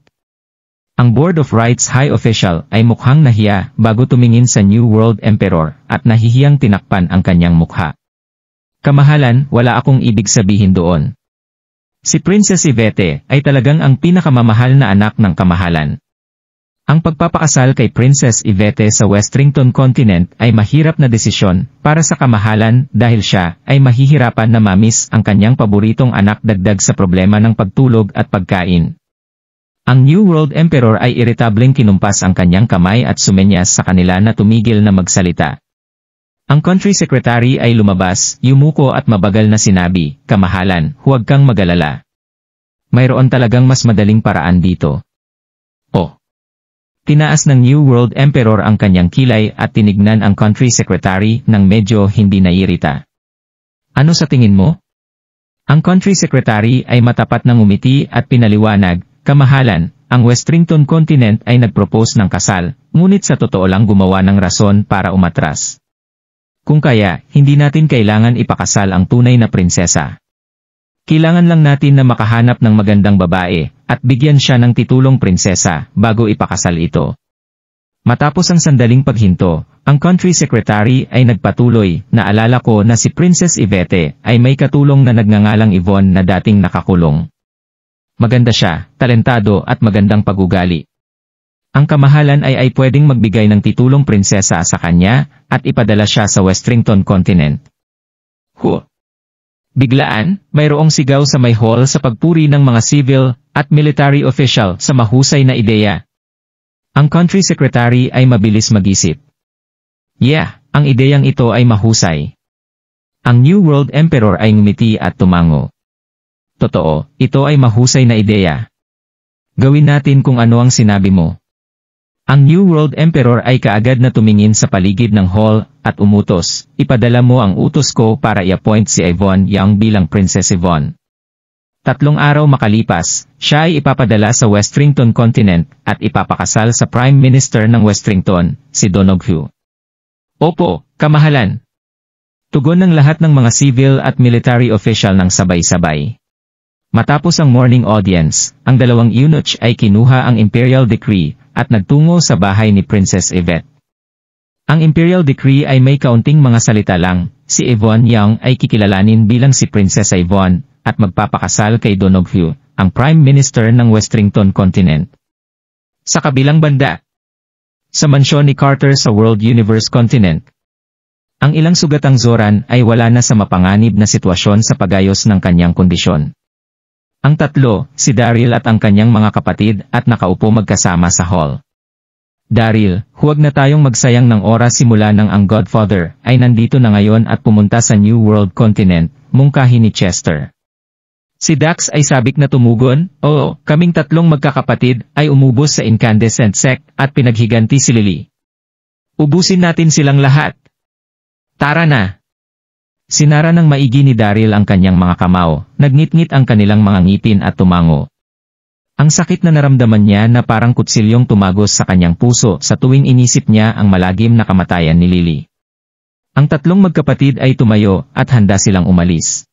Ang Board of Rights High Official ay mukhang nahiya bago tumingin sa New World Emperor at nahihiyang tinakpan ang kanyang mukha. Kamahalan, wala akong ibig sabihin doon. Si Princess Yvette ay talagang ang pinakamamahal na anak ng kamahalan. Ang pagpapakasal kay Princess Yvette sa Westrington Continent ay mahirap na desisyon para sa kamahalan dahil siya ay mahihirapan na mamis ang kanyang paboritong anak dagdag sa problema ng pagtulog at pagkain. Ang New World Emperor ay iritableng kinumpas ang kanyang kamay at sumenyas sa kanila na tumigil na magsalita. Ang country secretary ay lumabas, yumuko at mabagal na sinabi, "Kamahalan, huwag kang mag-alala. Mayroon talagang mas madaling paraan dito." Oh! Tinaas ng New World Emperor ang kanyang kilay at tinignan ang country secretary nang medyo hindi nairita. "Ano sa tingin mo?" Ang country secretary ay matapat na ngumiti at pinaliwanag, "Kamahalan, ang Westrington Continent ay nagpropose ng kasal, ngunit sa totoo lang gumawa ng rason para umatras. Kung kaya, hindi natin kailangan ipakasal ang tunay na prinsesa. Kailangan lang natin na makahanap ng magandang babae, at bigyan siya ng titulong prinsesa, bago ipakasal ito." Matapos ang sandaling paghinto, ang country secretary ay nagpatuloy, "Naalala ko na si Princess Yvette ay may katulong na nagngangalang Yvonne na dating nakakulong. Maganda siya, talentado at magandang pagugali. Ang kamahalan ay pwedeng magbigay ng titulong prinsesa sa kanya, at ipadala siya sa Westrington Continent." Biglaan, mayroong sigaw sa may hall sa pagpuri ng mga civil at military official sa mahusay na ideya. Ang country secretary ay mabilis mag-isip. "Yeah, ang ideyang ito ay mahusay." Ang New World Emperor ay ngumiti at tumango. "Totoo, ito ay mahusay na ideya. Gawin natin kung ano ang sinabi mo." Ang New World Emperor ay kaagad na tumingin sa paligid ng hall at umutos, "Ipadala mo ang utos ko para i-appoint si Yvonne Young bilang Princess Yvonne." 3 araw makalipas, siya ay ipapadala sa Westrington Continent at ipapakasal sa Prime Minister ng Westrington, si Donoghue. "Opo, kamahalan." Tugon ng lahat ng mga civil at military official ng sabay-sabay. Matapos ang morning audience, ang dalawang eunuch ay kinuha ang Imperial Decree at nagtungo sa bahay ni Princess Yvette. Ang Imperial Decree ay may kaunting mga salita lang, si Yvonne Young ay kikilalanin bilang si Princess Yvonne at magpapakasal kay Donoghue, ang Prime Minister ng Westrington Continent. Sa kabilang banda, sa mansyon ni Carter sa World Universe Continent, ang ilang sugatang Zoran ay wala na sa mapanganib na sitwasyon sa pagayos ng kanyang kondisyon. Ang tatlo, si Daryl at ang kanyang mga kapatid at nakaupo magkasama sa hall. "Daryl, huwag na tayong magsayang ng oras simula nang ang Godfather ay nandito na ngayon at pumunta sa New World Continent," mungkahi ni Chester. Si Dax ay sabik na tumugon, "Oo, kaming tatlong magkakapatid ay umubos sa incandescent sect at pinaghiganti si Lily. Ubusin natin silang lahat. Tara na." Sinara ng maigi ni Daryl ang kanyang mga kamao, nagnitngit ang kanilang mga ngipin at tumango. Ang sakit na naramdaman niya na parang kutsilyong tumagos sa kanyang puso sa tuwing inisip niya ang malagim na kamatayan ni Lily. Ang tatlong magkapatid ay tumayo at handa silang umalis.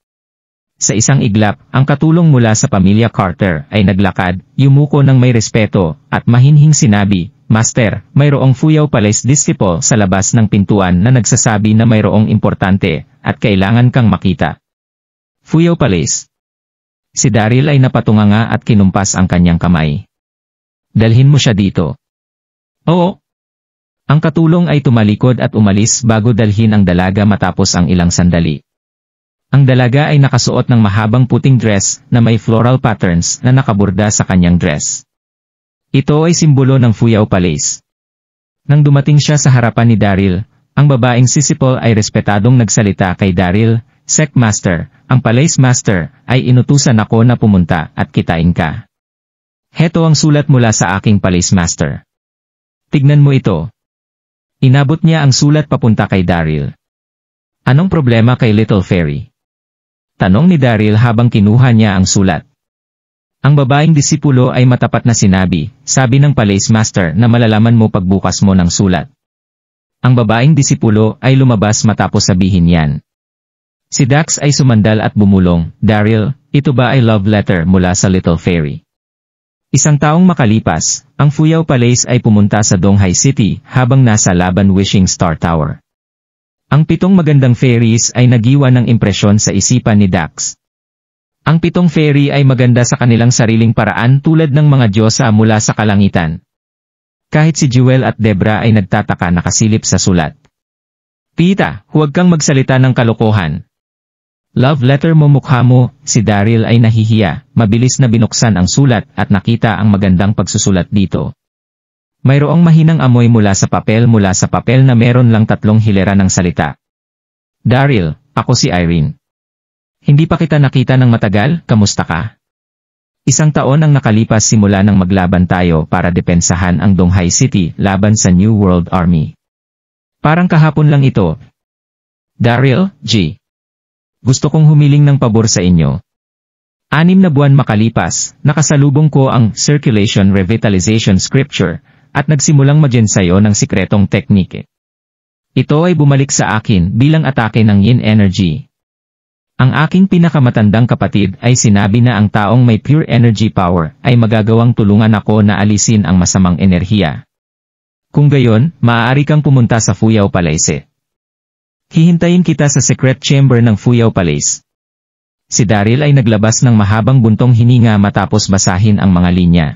Sa isang iglap, ang katulong mula sa pamilya Carter ay naglakad, yumuko ng may respeto, at mahinhing sinabi, "Master, mayroong Fuyaw Palace disciple sa labas ng pintuan na nagsasabi na mayroong importante, at kailangan kang makita." Fuyaw Palace. Si Daryl ay napatunganga at kinumpas ang kanyang kamay. "Dalhin mo siya dito." "Oo." Ang katulong ay tumalikod at umalis bago dalhin ang dalaga matapos ang ilang sandali. Ang dalaga ay nakasuot ng mahabang puting dress na may floral patterns na nakaborda sa kanyang dress. Ito ay simbolo ng Fuyaw Palace. Nang dumating siya sa harapan ni Daryl, ang babaeng sisipol ay respetadong nagsalita kay Daryl, "Sect Master, ang Palace Master, ay inutusan ako na pumunta at kitain ka. Heto ang sulat mula sa aking Palace Master. Tignan mo ito." Inabot niya ang sulat papunta kay Daryl. "Anong problema kay Little Fairy?" Tanong ni Daryl habang kinuha niya ang sulat. Ang babaeng disipulo ay matapat na sinabi, "Sabi ng Palace Master na malalaman mo pagbukas mo ng sulat." Ang babaeng disipulo ay lumabas matapos sabihin yan. Si Dax ay sumandal at bumulong, "Daryl, ito ba ay love letter mula sa Little Fairy?" Isang taong makalipas, ang Fuyaw Palace ay pumunta sa Donghai City habang nasa laban Wishing Star Tower. Ang 7 magandang fairies ay nagiwan ng impresyon sa isipan ni Dax. Ang 7 fairy ay maganda sa kanilang sariling paraan tulad ng mga diyosa mula sa kalangitan. Kahit si Jewel at Debra ay nagtataka nakasilip sa sulat. "Tita, huwag kang magsalita ng kalokohan. Love letter mo mukha mo, si Daryl ay nahihiya, mabilis na binuksan ang sulat at nakita ang magandang pagsusulat dito. Mayroong mahinang amoy mula sa papel na meron lang 3 hilera ng salita. Daryl, ako si Irene. Hindi pa kita nakita ng matagal, kamusta ka? 1 taon ang nakalipas simula nang maglaban tayo para depensahan ang Donghai City laban sa New World Army. Parang kahapon lang ito. Daryl, G. Gusto kong humiling ng pabor sa inyo. 6 na buwan makalipas, nakasalubong ko ang Circulation Revitalization Scripture at nagsimulang magensayo ng sikretong teknike. Ito ay bumalik sa akin bilang atake ng yin energy. Ang aking pinakamatandang kapatid ay sinabi na ang taong may pure energy power ay magagawang tulungan ako na alisin ang masamang enerhiya. Kung gayon, maaari kang pumunta sa Fuyao Palace. Hihintayin kita sa secret chamber ng Fuyao Palace. Si Daryl ay naglabas ng mahabang buntong hininga matapos basahin ang mga linya.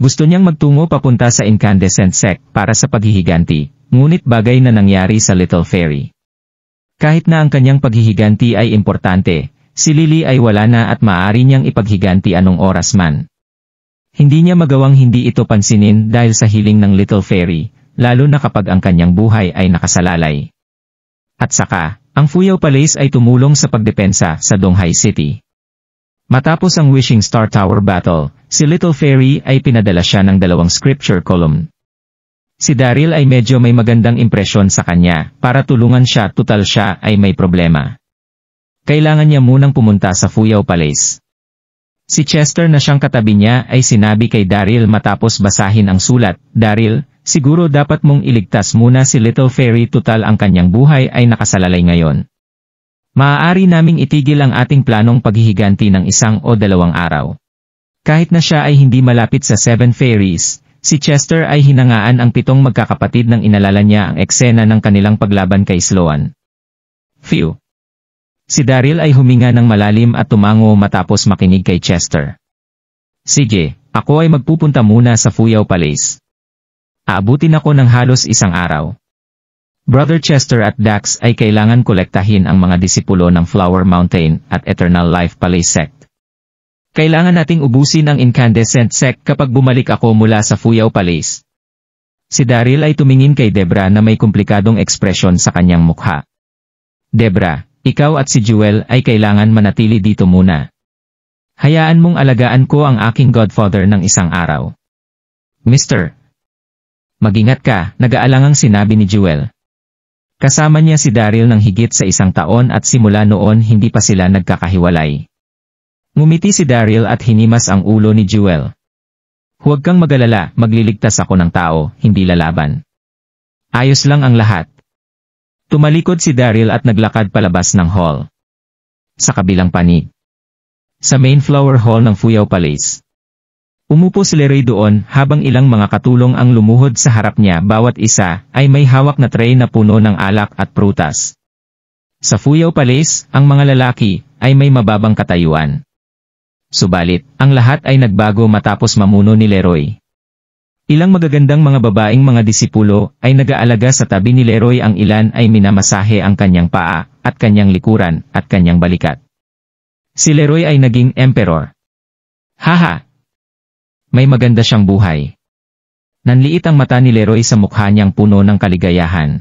Gusto niyang magtungo papunta sa incandescent sect para sa paghihiganti, ngunit bagay na nangyari sa Little Fairy. Kahit na ang kanyang paghihiganti ay importante, si Lily ay wala na at maaari niyang ipaghiganti anong oras man. Hindi niya magawang hindi ito pansinin dahil sa hiling ng Little Fairy, lalo na kapag ang kanyang buhay ay nakasalalay. At saka, ang Fuyao Palace ay tumulong sa pagdepensa sa Donghai City. Matapos ang Wishing Star Tower Battle, si Little Fairy ay pinadala siya ng 2 scripture column. Si Daryl ay medyo may magandang impresyon sa kanya, para tulungan siya tutal siya ay may problema. Kailangan niya munang pumunta sa Fuyao Palace. Si Chester na siyang katabi niya ay sinabi kay Daryl matapos basahin ang sulat, Daryl, siguro dapat mong iligtas muna si Little Fairy tutal ang kanyang buhay ay nakasalalay ngayon. Maaari naming itigil ang ating planong paghihiganti ng 1 o 2 araw. Kahit na siya ay hindi malapit sa 7 fairies, si Chester ay hinangaan ang 7 magkakapatid nang inalala niya ang eksena ng kanilang paglaban kay Sloan. Phew! Si Daryl ay huminga ng malalim at tumango matapos makinig kay Chester. Sige, ako ay magpupunta muna sa Fuyao Palace. Aabutin ako ng halos 1 araw. Brother Chester at Dax ay kailangan kolektahin ang mga disipulo ng Flower Mountain at Eternal Life Palace Sect. Kailangan nating ubusin ang Incandescent Sect kapag bumalik ako mula sa Fuyao Palace. Si Daryl ay tumingin kay Debra na may komplikadong ekspresyon sa kanyang mukha. Debra, ikaw at si Jewel ay kailangan manatili dito muna. Hayaan mong alagaan ko ang aking godfather ng 1 araw. Mr. Mag-ingat ka, nag-aalangang sinabi ni Jewel. Kasama niya si Daryl ng higit sa 1 taon at simula noon hindi pa sila nagkakahiwalay. Ngumiti si Daryl at hinimas ang ulo ni Jewel. Huwag kang magalala, magliligtas ako ng tao, hindi lalaban. Ayos lang ang lahat. Tumalikod si Daryl at naglakad palabas ng hall. Sa kabilang panig. Sa main flower hall ng Fuyao Palace. Umupo si Leroy doon habang ilang mga katulong ang lumuhod sa harap niya, bawat isa ay may hawak na tray na puno ng alak at prutas. Sa Fuyao Palace, ang mga lalaki ay may mababang katayuan. Subalit, ang lahat ay nagbago matapos mamuno ni Leroy. Ilang magagandang mga babaeng mga disipulo ay nag-aalaga sa tabi ni Leroy, ang ilan ay minamasahe ang kanyang paa at kanyang likuran at kanyang balikat. Si Leroy ay naging emperor. Haha! May maganda siyang buhay. Nanliit ang mata ni Leroy sa mukha niyang puno ng kaligayahan.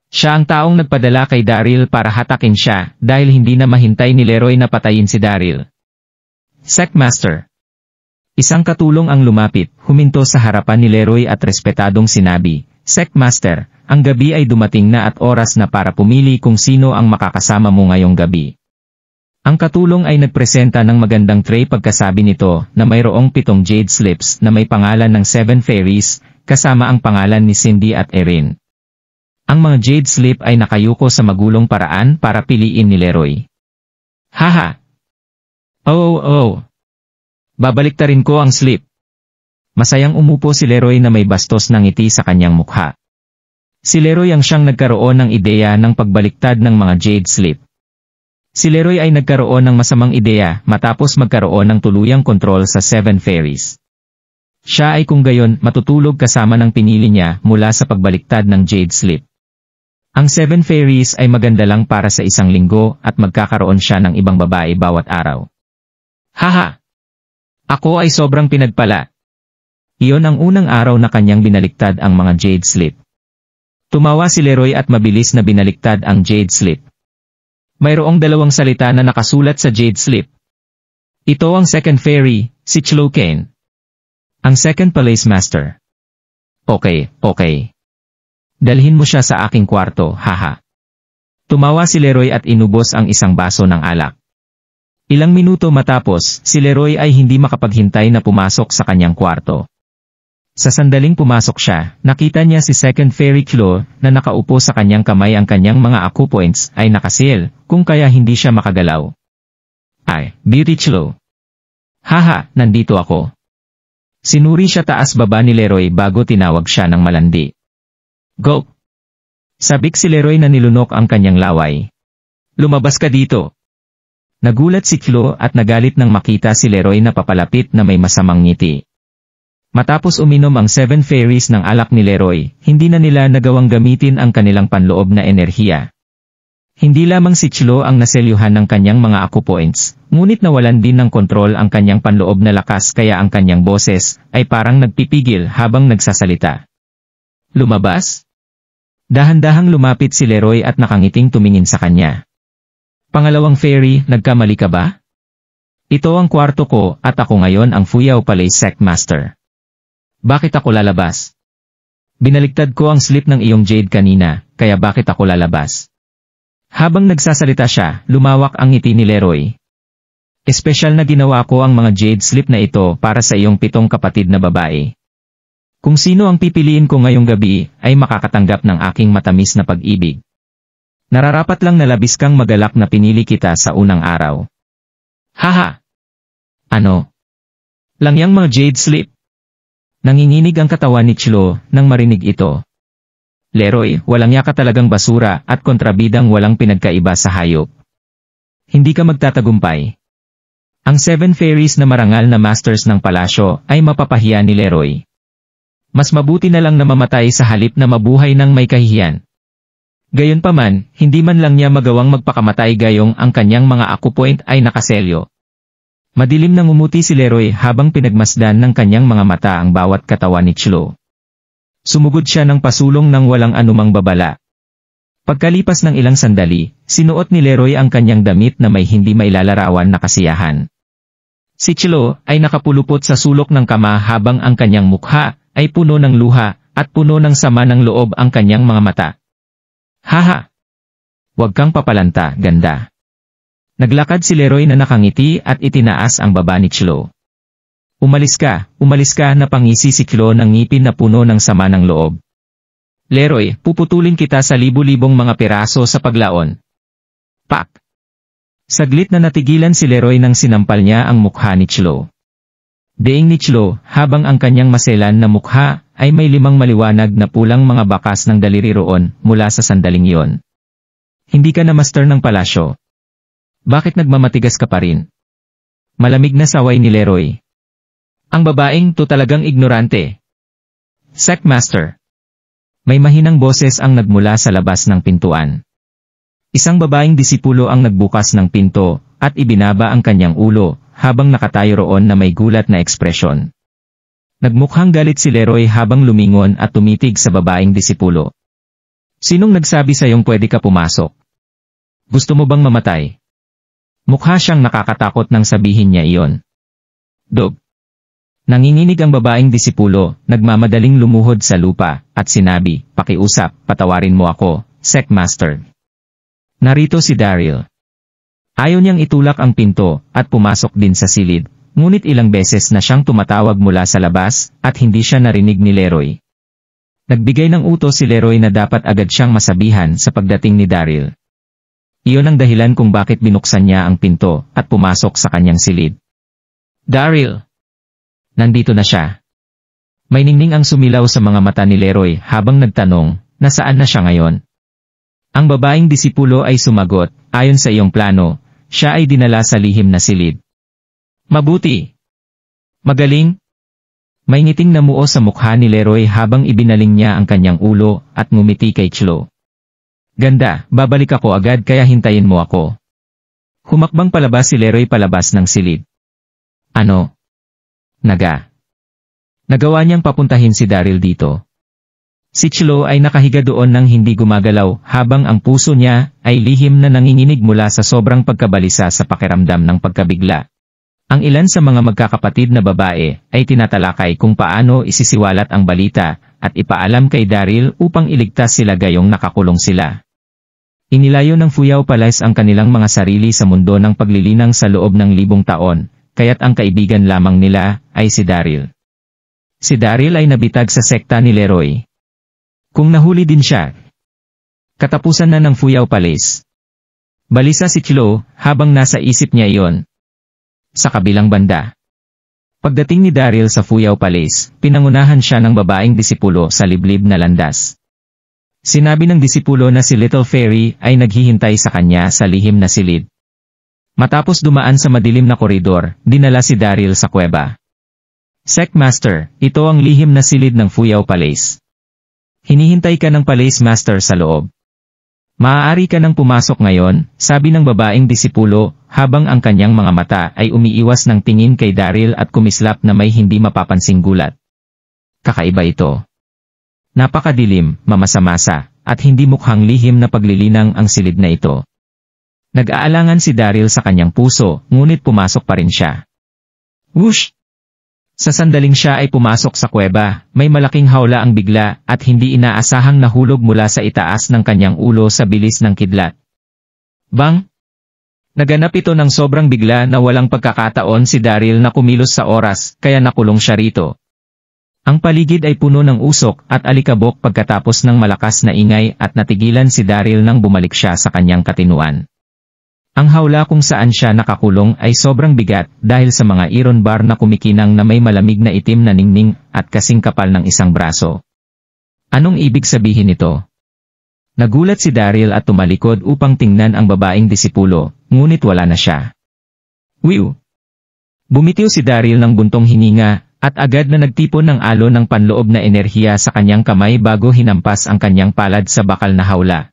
Siya ang taong nagpadala kay Daryl para hatakin siya dahil hindi na mahintay ni Leroy na patayin si Daryl. Sectmaster. Isang katulong ang lumapit, huminto sa harapan ni Leroy at respetadong sinabi, Sectmaster, ang gabi ay dumating na at oras na para pumili kung sino ang makakasama mo ngayong gabi. Ang katulong ay nagpresenta ng magandang tray, pagkasabi nito na mayroong 7 jade slips na may pangalan ng 7 fairies, kasama ang pangalan ni Cindy at Erin. Ang mga jade slip ay nakayuko sa magulong paraan para piliin ni Leroy. Haha! Oh. Babaliktarin ko ang slip. Masayang umupo si Leroy na may bastos ng ngiti sa kanyang mukha. Si Leroy ang siyang nagkaroon ng ideya ng pagbaliktad ng mga jade slip. Si Leroy ay nagkaroon ng masamang ideya matapos magkaroon ng tuluyang kontrol sa 7 fairies. Siya ay kung gayon matutulog kasama ng pinili niya mula sa pagbaliktad ng jade slip. Ang 7 fairies ay maganda lang para sa isang linggo at magkakaroon siya ng ibang babae bawat araw. Haha! Ako ay sobrang pinagpala. Iyon ang unang araw na kanyang binaliktad ang mga Jade Slip. Tumawa si Leroy at mabilis na binaliktad ang Jade Slip. Mayroong dalawang salita na nakasulat sa Jade Slip. Ito ang second fairy, si Chloe. Ang second Palace Master. Okay. Dalhin mo siya sa aking kwarto, haha. Tumawa si Leroy at inubos ang isang baso ng alak. Ilang minuto matapos, si Leroy ay hindi makapaghintay na pumasok sa kanyang kwarto. Sa sandaling pumasok siya, nakita niya si Second Fairy Chloe na nakaupo sa kanyang kamay, ang kanyang mga acupoints ay nakasil, kung kaya hindi siya makagalaw. Ay, Beauty Chloe. Haha, nandito ako. Sinuri siya taas baba ni Leroy bago tinawag siya ng malandi. Go! Sabik si Leroy na nilunok ang kanyang laway. Lumabas ka dito! Nagulat si Chloe at nagalit nang makita si Leroy na papalapit na may masamang ngiti. Matapos uminom ang 7 fairies ng alak ni Leroy, hindi na nila nagawang gamitin ang kanilang panloob na enerhiya. Hindi lamang si Chloe ang naselyuhan ng kanyang mga acupoints, ngunit nawalan din ng kontrol ang kanyang panloob na lakas, kaya ang kanyang boses ay parang nagpipigil habang nagsasalita. Lumabas? Dahan-dahang lumapit si Leroy at nakangiting tumingin sa kanya. Pangalawang fairy, nagkamali ka ba? Ito ang kwarto ko at ako ngayon ang Fuyao Palace Sect Master. Bakit ako lalabas? Binaliktad ko ang slip ng iyong jade kanina, kaya bakit ako lalabas? Habang nagsasalita siya, lumawak ang ngiti ni Leroy. Espesyal na ginawa ko ang mga jade slip na ito para sa iyong 7 kapatid na babae. Kung sino ang pipiliin ko ngayong gabi, ay makakatanggap ng aking matamis na pag-ibig. Nararapat lang na labis kang magalak na pinili kita sa unang araw. Haha! Ano? Langyang mga jade slip? Nanginginig ang katawan ni Chloe nang marinig ito. Leroy, walang yaka talagang basura at kontrabidang walang pinagkaiba sa hayop. Hindi ka magtatagumpay. Ang 7 fairies na marangal na masters ng palasyo ay mapapahiya ni Leroy. Mas mabuti na lang na mamatay sa halip na mabuhay ng may kahihiyan. Gayunpaman, hindi man lang niya magawang magpakamatay gayong ang kanyang mga acupoint ay nakaselyo. Madilim nang umuti si Leroy habang pinagmasdan ng kanyang mga mata ang bawat katawan ni Chloe. Sumugod siya ng pasulong nang walang anumang babala. Pagkalipas ng ilang sandali, sinuot ni Leroy ang kanyang damit na may hindi mailalarawan na kasiyahan. Si Chloe ay nakapulupot sa sulok ng kama habang ang kanyang mukha ay puno ng luha at puno ng sama ng loob ang kanyang mga mata. Haha! Huwag kang papalanta, ganda. Naglakad si Leroy na nakangiti at itinaas ang baba ni Chloe. Umalis ka, napangisi si Chloe ng ngipin na puno ng sama ng loob. Leroy, puputulin kita sa libu-libong mga piraso sa paglaon. Pak! Saglit na natigilan si Leroy nang sinampal niya ang mukha ni Chloe. Deing ni Chloe, habang ang kanyang maselan na mukha ay may 5 maliwanag na pulang mga bakas ng daliri roon mula sa sandaling iyon. Hindi ka na master ng palasyo. Bakit nagmamatigas ka pa rin? Malamig na saway ni Leroy. Ang babaeng to talagang ignorante. Sect Master. May mahinang boses ang nagmula sa labas ng pintuan. Isang babaeng disipulo ang nagbukas ng pinto at ibinaba ang kanyang ulo habang nakatayo roon na may gulat na ekspresyon. Nagmukhang galit si Leroy habang lumingon at tumitig sa babaeng disipulo. Sinong nagsabi sa iyong pwede ka pumasok? Gusto mo bang mamatay? Mukha siyang nakakatakot nang sabihin niya iyon. Dog. Nanginginig ang babaeng disipulo, nagmamadaling lumuhod sa lupa, at sinabi, pakiusap, patawarin mo ako, Sect Master. Narito si Daryl. Ayaw niyang itulak ang pinto, at pumasok din sa silid, ngunit ilang beses na siyang tumatawag mula sa labas, at hindi siya narinig ni Leroy. Nagbigay ng utos si Leroy na dapat agad siyang masabihan sa pagdating ni Daryl. Iyon ang dahilan kung bakit binuksan niya ang pinto, at pumasok sa kanyang silid. Daryl! Nandito na siya. May ningning ang sumilaw sa mga mata ni Leroy habang nagtanong, nasaan na siya ngayon? Ang babaeng disipulo ay sumagot, ayon sa iyong plano, siya ay dinala sa lihim na silid. Mabuti! Magaling! May ngiting namuo sa mukha ni Leroy habang ibinaling niya ang kanyang ulo at ngumiti kay Chloe. Ganda, babalik ako agad kaya hintayin mo ako. Humakbang palabas si Leroy palabas ng silid. Ano? Nagawa niyang papuntahin si Daryl dito. Si Chilo ay nakahiga doon nang hindi gumagalaw habang ang puso niya ay lihim na nanginginig mula sa sobrang pagkabalisa sa pakiramdam ng pagkabigla. Ang ilan sa mga magkakapatid na babae ay tinatalakay kung paano isisiwalat ang balita at ipaalam kay Daryl upang iligtas sila gayong nakakulong sila. Inilayo ng Fuyao Palace ang kanilang mga sarili sa mundo ng paglilinang sa loob ng 1,000 taon, kaya't ang kaibigan lamang nila ay si Daryl. Si Daryl ay nabitag sa sekta ni Leroy. Kung nahuli din siya, katapusan na ng Fuyao Palace. Balisa si Chilo habang nasa isip niya iyon. Sa kabilang banda. Pagdating ni Daryl sa Fuyao Palace, pinangunahan siya ng babaeng disipulo sa liblib na landas. Sinabi ng disipulo na si Little Fairy ay naghihintay sa kanya sa lihim na silid. Matapos dumaan sa madilim na koridor, dinala si Daryl sa kuweba. Sect Master, ito ang lihim na silid ng Fuyao Palace. Hinihintay ka ng Palace Master sa loob. Maaari ka nang pumasok ngayon, sabi ng babaeng disipulo, habang ang kanyang mga mata ay umiiwas ng tingin kay Daryl at kumislap na may hindi mapapansing gulat. Kakaiba ito. Napakadilim, mamasa-masa, at hindi mukhang lihim na paglilinang ang silid na ito. Nag-aalangan si Daryl sa kanyang puso, ngunit pumasok pa rin siya. Whoosh! Sa sandaling siya ay pumasok sa kuweba, may malaking hawla ang bigla at hindi inaasahang nahulog mula sa itaas ng kanyang ulo sa bilis ng kidlat. Bang! Naganap ito ng sobrang bigla na walang pagkakataon si Daryl na kumilos sa oras, kaya nakulong siya rito. Ang paligid ay puno ng usok at alikabok pagkatapos ng malakas na ingay at natigilan si Daryl nang bumalik siya sa kanyang katinuan. Ang hawla kung saan siya nakakulong ay sobrang bigat dahil sa mga iron bar na kumikinang na may malamig na itim na ningning at kasing kapal ng isang braso. Anong ibig sabihin nito? Nagulat si Daryl at tumalikod upang tingnan ang babaeng disipulo, ngunit wala na siya. Wiw! Bumitiw si Daryl ng buntong hininga at agad na nagtipon ng alon ng panloob na enerhiya sa kanyang kamay bago hinampas ang kanyang palad sa bakal na hawla.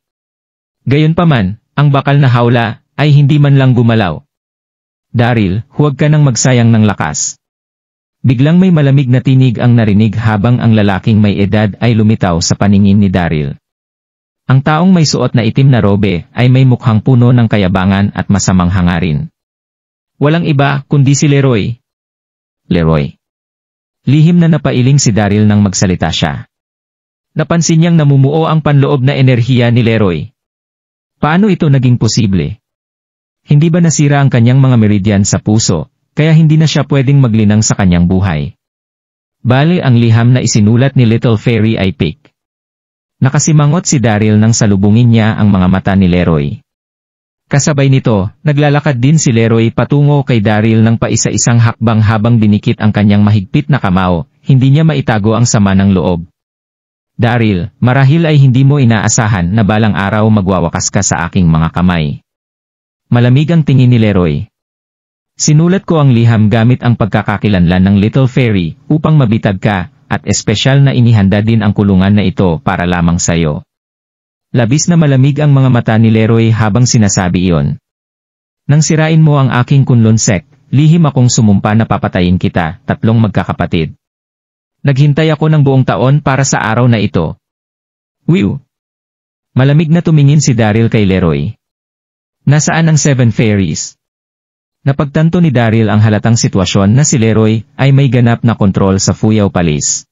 Gayunpaman, ang bakal na hawla ay hindi man lang gumalaw. Daryl, huwag ka nang magsayang ng lakas. Biglang may malamig na tinig ang narinig habang ang lalaking may edad ay lumitaw sa paningin ni Daryl. Ang taong may suot na itim na robe ay may mukhang puno ng kayabangan at masamang hangarin. Walang iba kundi si Leroy. Leroy. Lihim na napailing si Daryl nang magsalita siya. Napansin niyang namumuo ang panloob na enerhiya ni Leroy. Paano ito naging posible? Hindi ba nasira ang kanyang mga meridian sa puso, kaya hindi na siya pwedeng maglinang sa kanyang buhay? Bale ang liham na isinulat ni Little Fairy ay fake. Nakasimangot si Daryl nang salubungin niya ang mga mata ni Leroy. Kasabay nito, naglalakad din si Leroy patungo kay Daryl ng paisa-isang hakbang habang dinikit ang kanyang mahigpit na kamao, hindi niya maitago ang sama ng loob. Daryl, marahil ay hindi mo inaasahan na balang araw magwawakas ka sa aking mga kamay. Malamig ang tingin ni Leroy. Sinulat ko ang liham gamit ang pagkakakilanlan ng Little Fairy upang mabitag ka, at espesyal na inihanda din ang kulungan na ito para lamang sayo. Labis na malamig ang mga mata ni Leroy habang sinasabi iyon. Nang sirain mo ang aking kunlun sect, lihim akong sumumpa na papatayin kita, 3 magkakapatid. Naghintay ako ng buong taon para sa araw na ito. Wiw! Malamig na tumingin si Daryl kay Leroy. Nasaan ang 7 fairies? Napagtanto ni Daryl ang halatang sitwasyon na si Leroy ay may ganap na kontrol sa Fuyao Palace.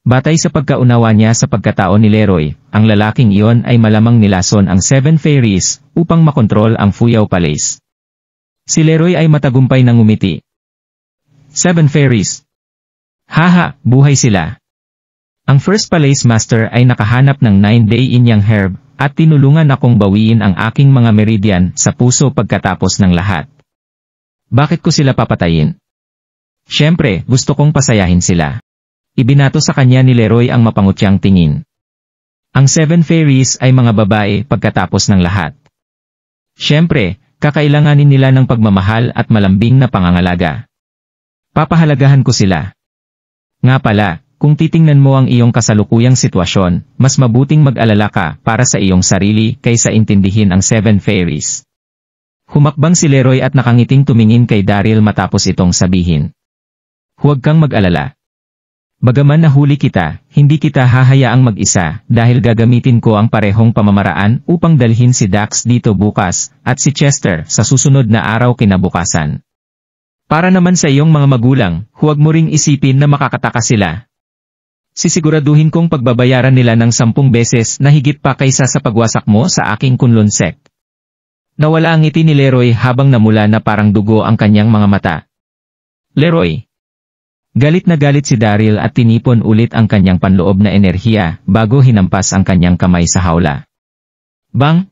Batay sa pagkaunawa niya sa pagkatao ni Leroy, ang lalaking iyon ay malamang nilason ang 7 fairies upang makontrol ang Fuyao Palace. Si Leroy ay matagumpay na ngumiti. 7 fairies. Haha, buhay sila. Ang First Palace Master ay nakahanap ng 9-day inyang herb at tinulungan akong bawiin ang aking mga meridian sa puso pagkatapos ng lahat. Bakit ko sila papatayin? Siyempre, gusto kong pasayahin sila. Ibinato sa kanya ni Leroy ang mapangutyang tingin. Ang 7 fairies ay mga babae pagkatapos ng lahat. Siyempre, kakailanganin nila ng pagmamahal at malambing na pangangalaga. Papahalagahan ko sila. Nga pala, kung titingnan mo ang iyong kasalukuyang sitwasyon, mas mabuting mag-alala ka para sa iyong sarili kaysa intindihin ang Seven Fairies. Humakbang si Leroy at nakangiting tumingin kay Daryl matapos itong sabihin. Huwag kang mag-alala. Bagaman nahuli kita, hindi kita hahayaang mag-isa dahil gagamitin ko ang parehong pamamaraan upang dalhin si Dax dito bukas at si Chester sa susunod na araw kinabukasan. Para naman sa iyong mga magulang, huwag mo ring isipin na makakataka sila. Sisiguraduhin kong pagbabayaran nila ng 10 beses na higit pa kaysa sa pagwasak mo sa aking kunlun sect. Nawala ang ngiti ni Leroy habang namula na parang dugo ang kanyang mga mata. Leroy. Galit na galit si Daryl at tinipon ulit ang kanyang panloob na enerhiya bago hinampas ang kanyang kamay sa hawla. Bang!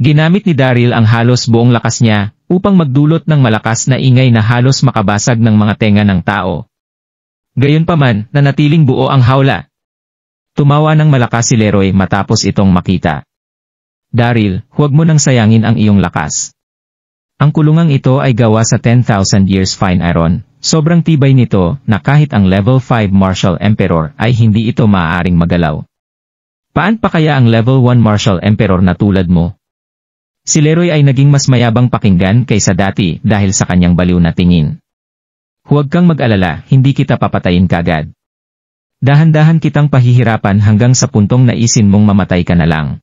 Ginamit ni Daryl ang halos buong lakas niya upang magdulot ng malakas na ingay na halos makabasag ng mga tenga ng tao. Gayunpaman, nanatiling buo ang hawla. Tumawa ng malakas si Leroy matapos itong makita. Daryl, huwag mo nang sayangin ang iyong lakas. Ang kulungang ito ay gawa sa 10,000 years fine iron. Sobrang tibay nito na kahit ang level 5 Martial Emperor ay hindi ito maaaring magalaw. Paan pa kaya ang level 1 Martial Emperor na tulad mo? Si Leroy ay naging mas mayabang pakinggan kaysa dati dahil sa kanyang baliw na tingin. Huwag kang mag-alala, hindi kita papatayin kagad. Dahan-dahan kitang pahihirapan hanggang sa puntong naisin mong mamatay ka na lang.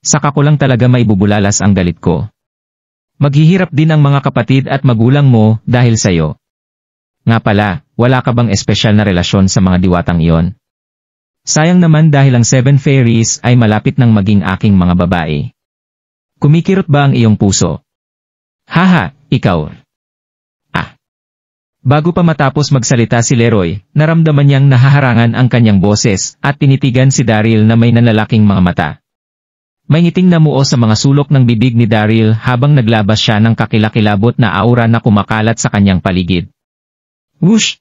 Saka ko lang talaga maibubulalas ang galit ko. Maghihirap din ang mga kapatid at magulang mo dahil sayo. Nga pala, wala ka bang espesyal na relasyon sa mga diwatang iyon? Sayang naman dahil ang Seven Fairies ay malapit nang maging aking mga babae. Kumikirot ba ang iyong puso? Haha, ikaw. Bago pa matapos magsalita si Leroy, naramdaman niyang nahaharangan ang kanyang boses at tinitigan si Daryl na may nanlalaking mga mata. May ngiting namuo sa mga sulok ng bibig ni Daryl habang naglabas siya ng kakilakilabot na aura na kumakalat sa kanyang paligid. Whoosh!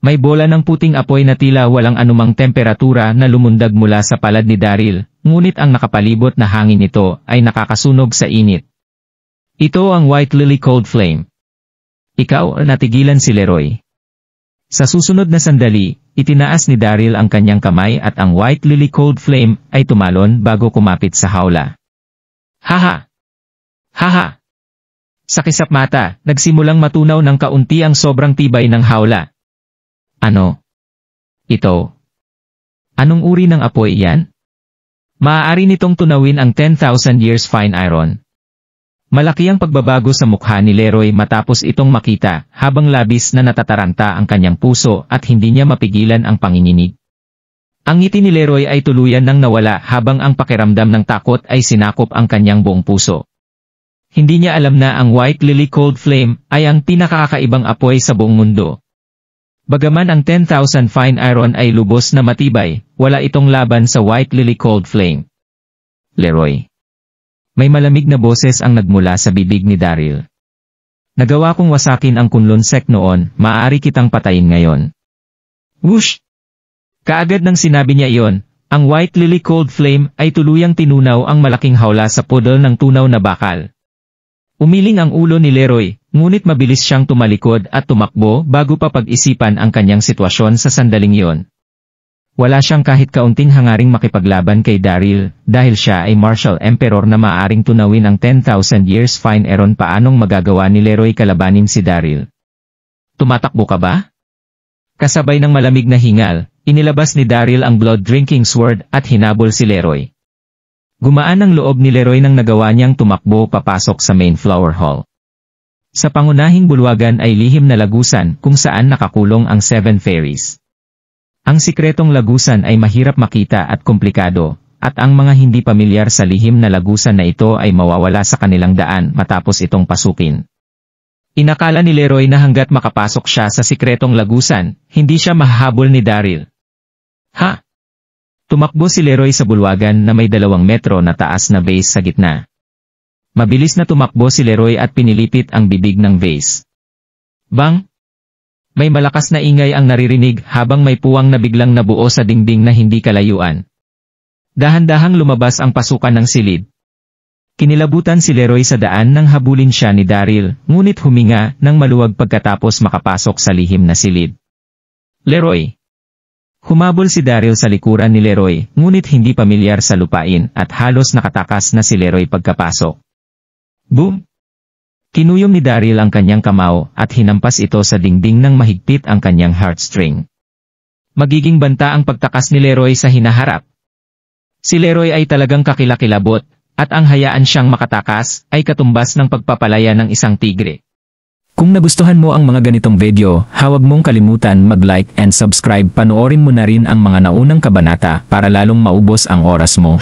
May bola ng puting apoy na tila walang anumang temperatura na lumundag mula sa palad ni Daryl, ngunit ang nakapalibot na hangin nito ay nakakasunog sa init. Ito ang White Lily Cold Flame. Ikaw, natigilan si Leroy. Sa susunod na sandali, itinaas ni Daryl ang kanyang kamay at ang White Lily Cold Flame ay tumalon bago kumapit sa hawla. Haha! Haha! Sa kisap mata, nagsimulang matunaw ng kaunti ang sobrang tibay ng hawla. Ano? Ito? Anong uri ng apoy iyan? Maaari nitong tunawin ang 10,000 years fine iron. Malaki ang pagbabago sa mukha ni Leroy matapos itong makita, habang labis na natataranta ang kanyang puso at hindi niya mapigilan ang panginginig. Ang ngiti ni Leroy ay tuluyan nang nawala habang ang pakiramdam ng takot ay sinakop ang kanyang buong puso. Hindi niya alam na ang White Lily Cold Flame ay ang pinakakakaibang apoy sa buong mundo. Bagaman ang 10,000 fine iron ay lubos na matibay, wala itong laban sa White Lily Cold Flame. Leroy. May malamig na boses ang nagmula sa bibig ni Daryl. Nagawa kong wasakin ang kunlun sect noon, maaari kitang patayin ngayon. Whoosh! Kaagad nang sinabi niya iyon, ang White Lily Cold Flame ay tuluyang tinunaw ang malaking hawla sa pudol ng tunaw na bakal. Umiling ang ulo ni Leroy, ngunit mabilis siyang tumalikod at tumakbo bago pa pag-isipan ang kanyang sitwasyon sa sandaling iyon. Wala siyang kahit kaunting hangaring makipaglaban kay Daryl, dahil siya ay Martial Emperor na maaaring tunawin ang 10,000 years fine iron. Paanong magagawa ni Leroy kalabanin si Daryl? Tumatakbo ka ba? Kasabay ng malamig na hingal, inilabas ni Daryl ang blood-drinking sword at hinabol si Leroy. Gumaan ang loob ni Leroy nang nagawa niyang tumakbo papasok sa main flower hall. Sa pangunahing bulwagan ay lihim na lagusan kung saan nakakulong ang Seven Fairies. Ang sikretong lagusan ay mahirap makita at komplikado, at ang mga hindi pamilyar sa lihim na lagusan na ito ay mawawala sa kanilang daan matapos itong pasukin. Inakala ni Leroy na hanggat makapasok siya sa sikretong lagusan, hindi siya mahahabol ni Daryl. Ha? Tumakbo si Leroy sa bulwagan na may 2 metro na taas na vase sa gitna. Mabilis na tumakbo si Leroy at pinilipit ang bibig ng vase. Bang! May malakas na ingay ang naririnig habang may puwang na biglang nabuo sa dingding na hindi kalayuan. Dahan-dahang lumabas ang pasukan ng silid. Kinilabutan si Leroy sa daan nang habulin siya ni Daryl, ngunit huminga ng maluwag pagkatapos makapasok sa lihim na silid. Leroy! Humabol si Daryl sa likuran ni Leroy, ngunit hindi pamilyar sa lupain at halos nakatakas na si Leroy pagkapasok. Boom! Kinuyom ni Daryl ang kanyang kamao at hinampas ito sa dingding ng mahigpit ang kanyang heartstring. Magiging banta ang pagtakas ni Leroy sa hinaharap. Si Leroy ay talagang kakilakilabot, at ang hayaan siyang makatakas ay katumbas ng pagpapalaya ng isang tigre. Kung nagustuhan mo ang mga ganitong video, huwag mong kalimutan mag-like and subscribe. Panoorin mo na rin ang mga naunang kabanata para lalong maubos ang oras mo.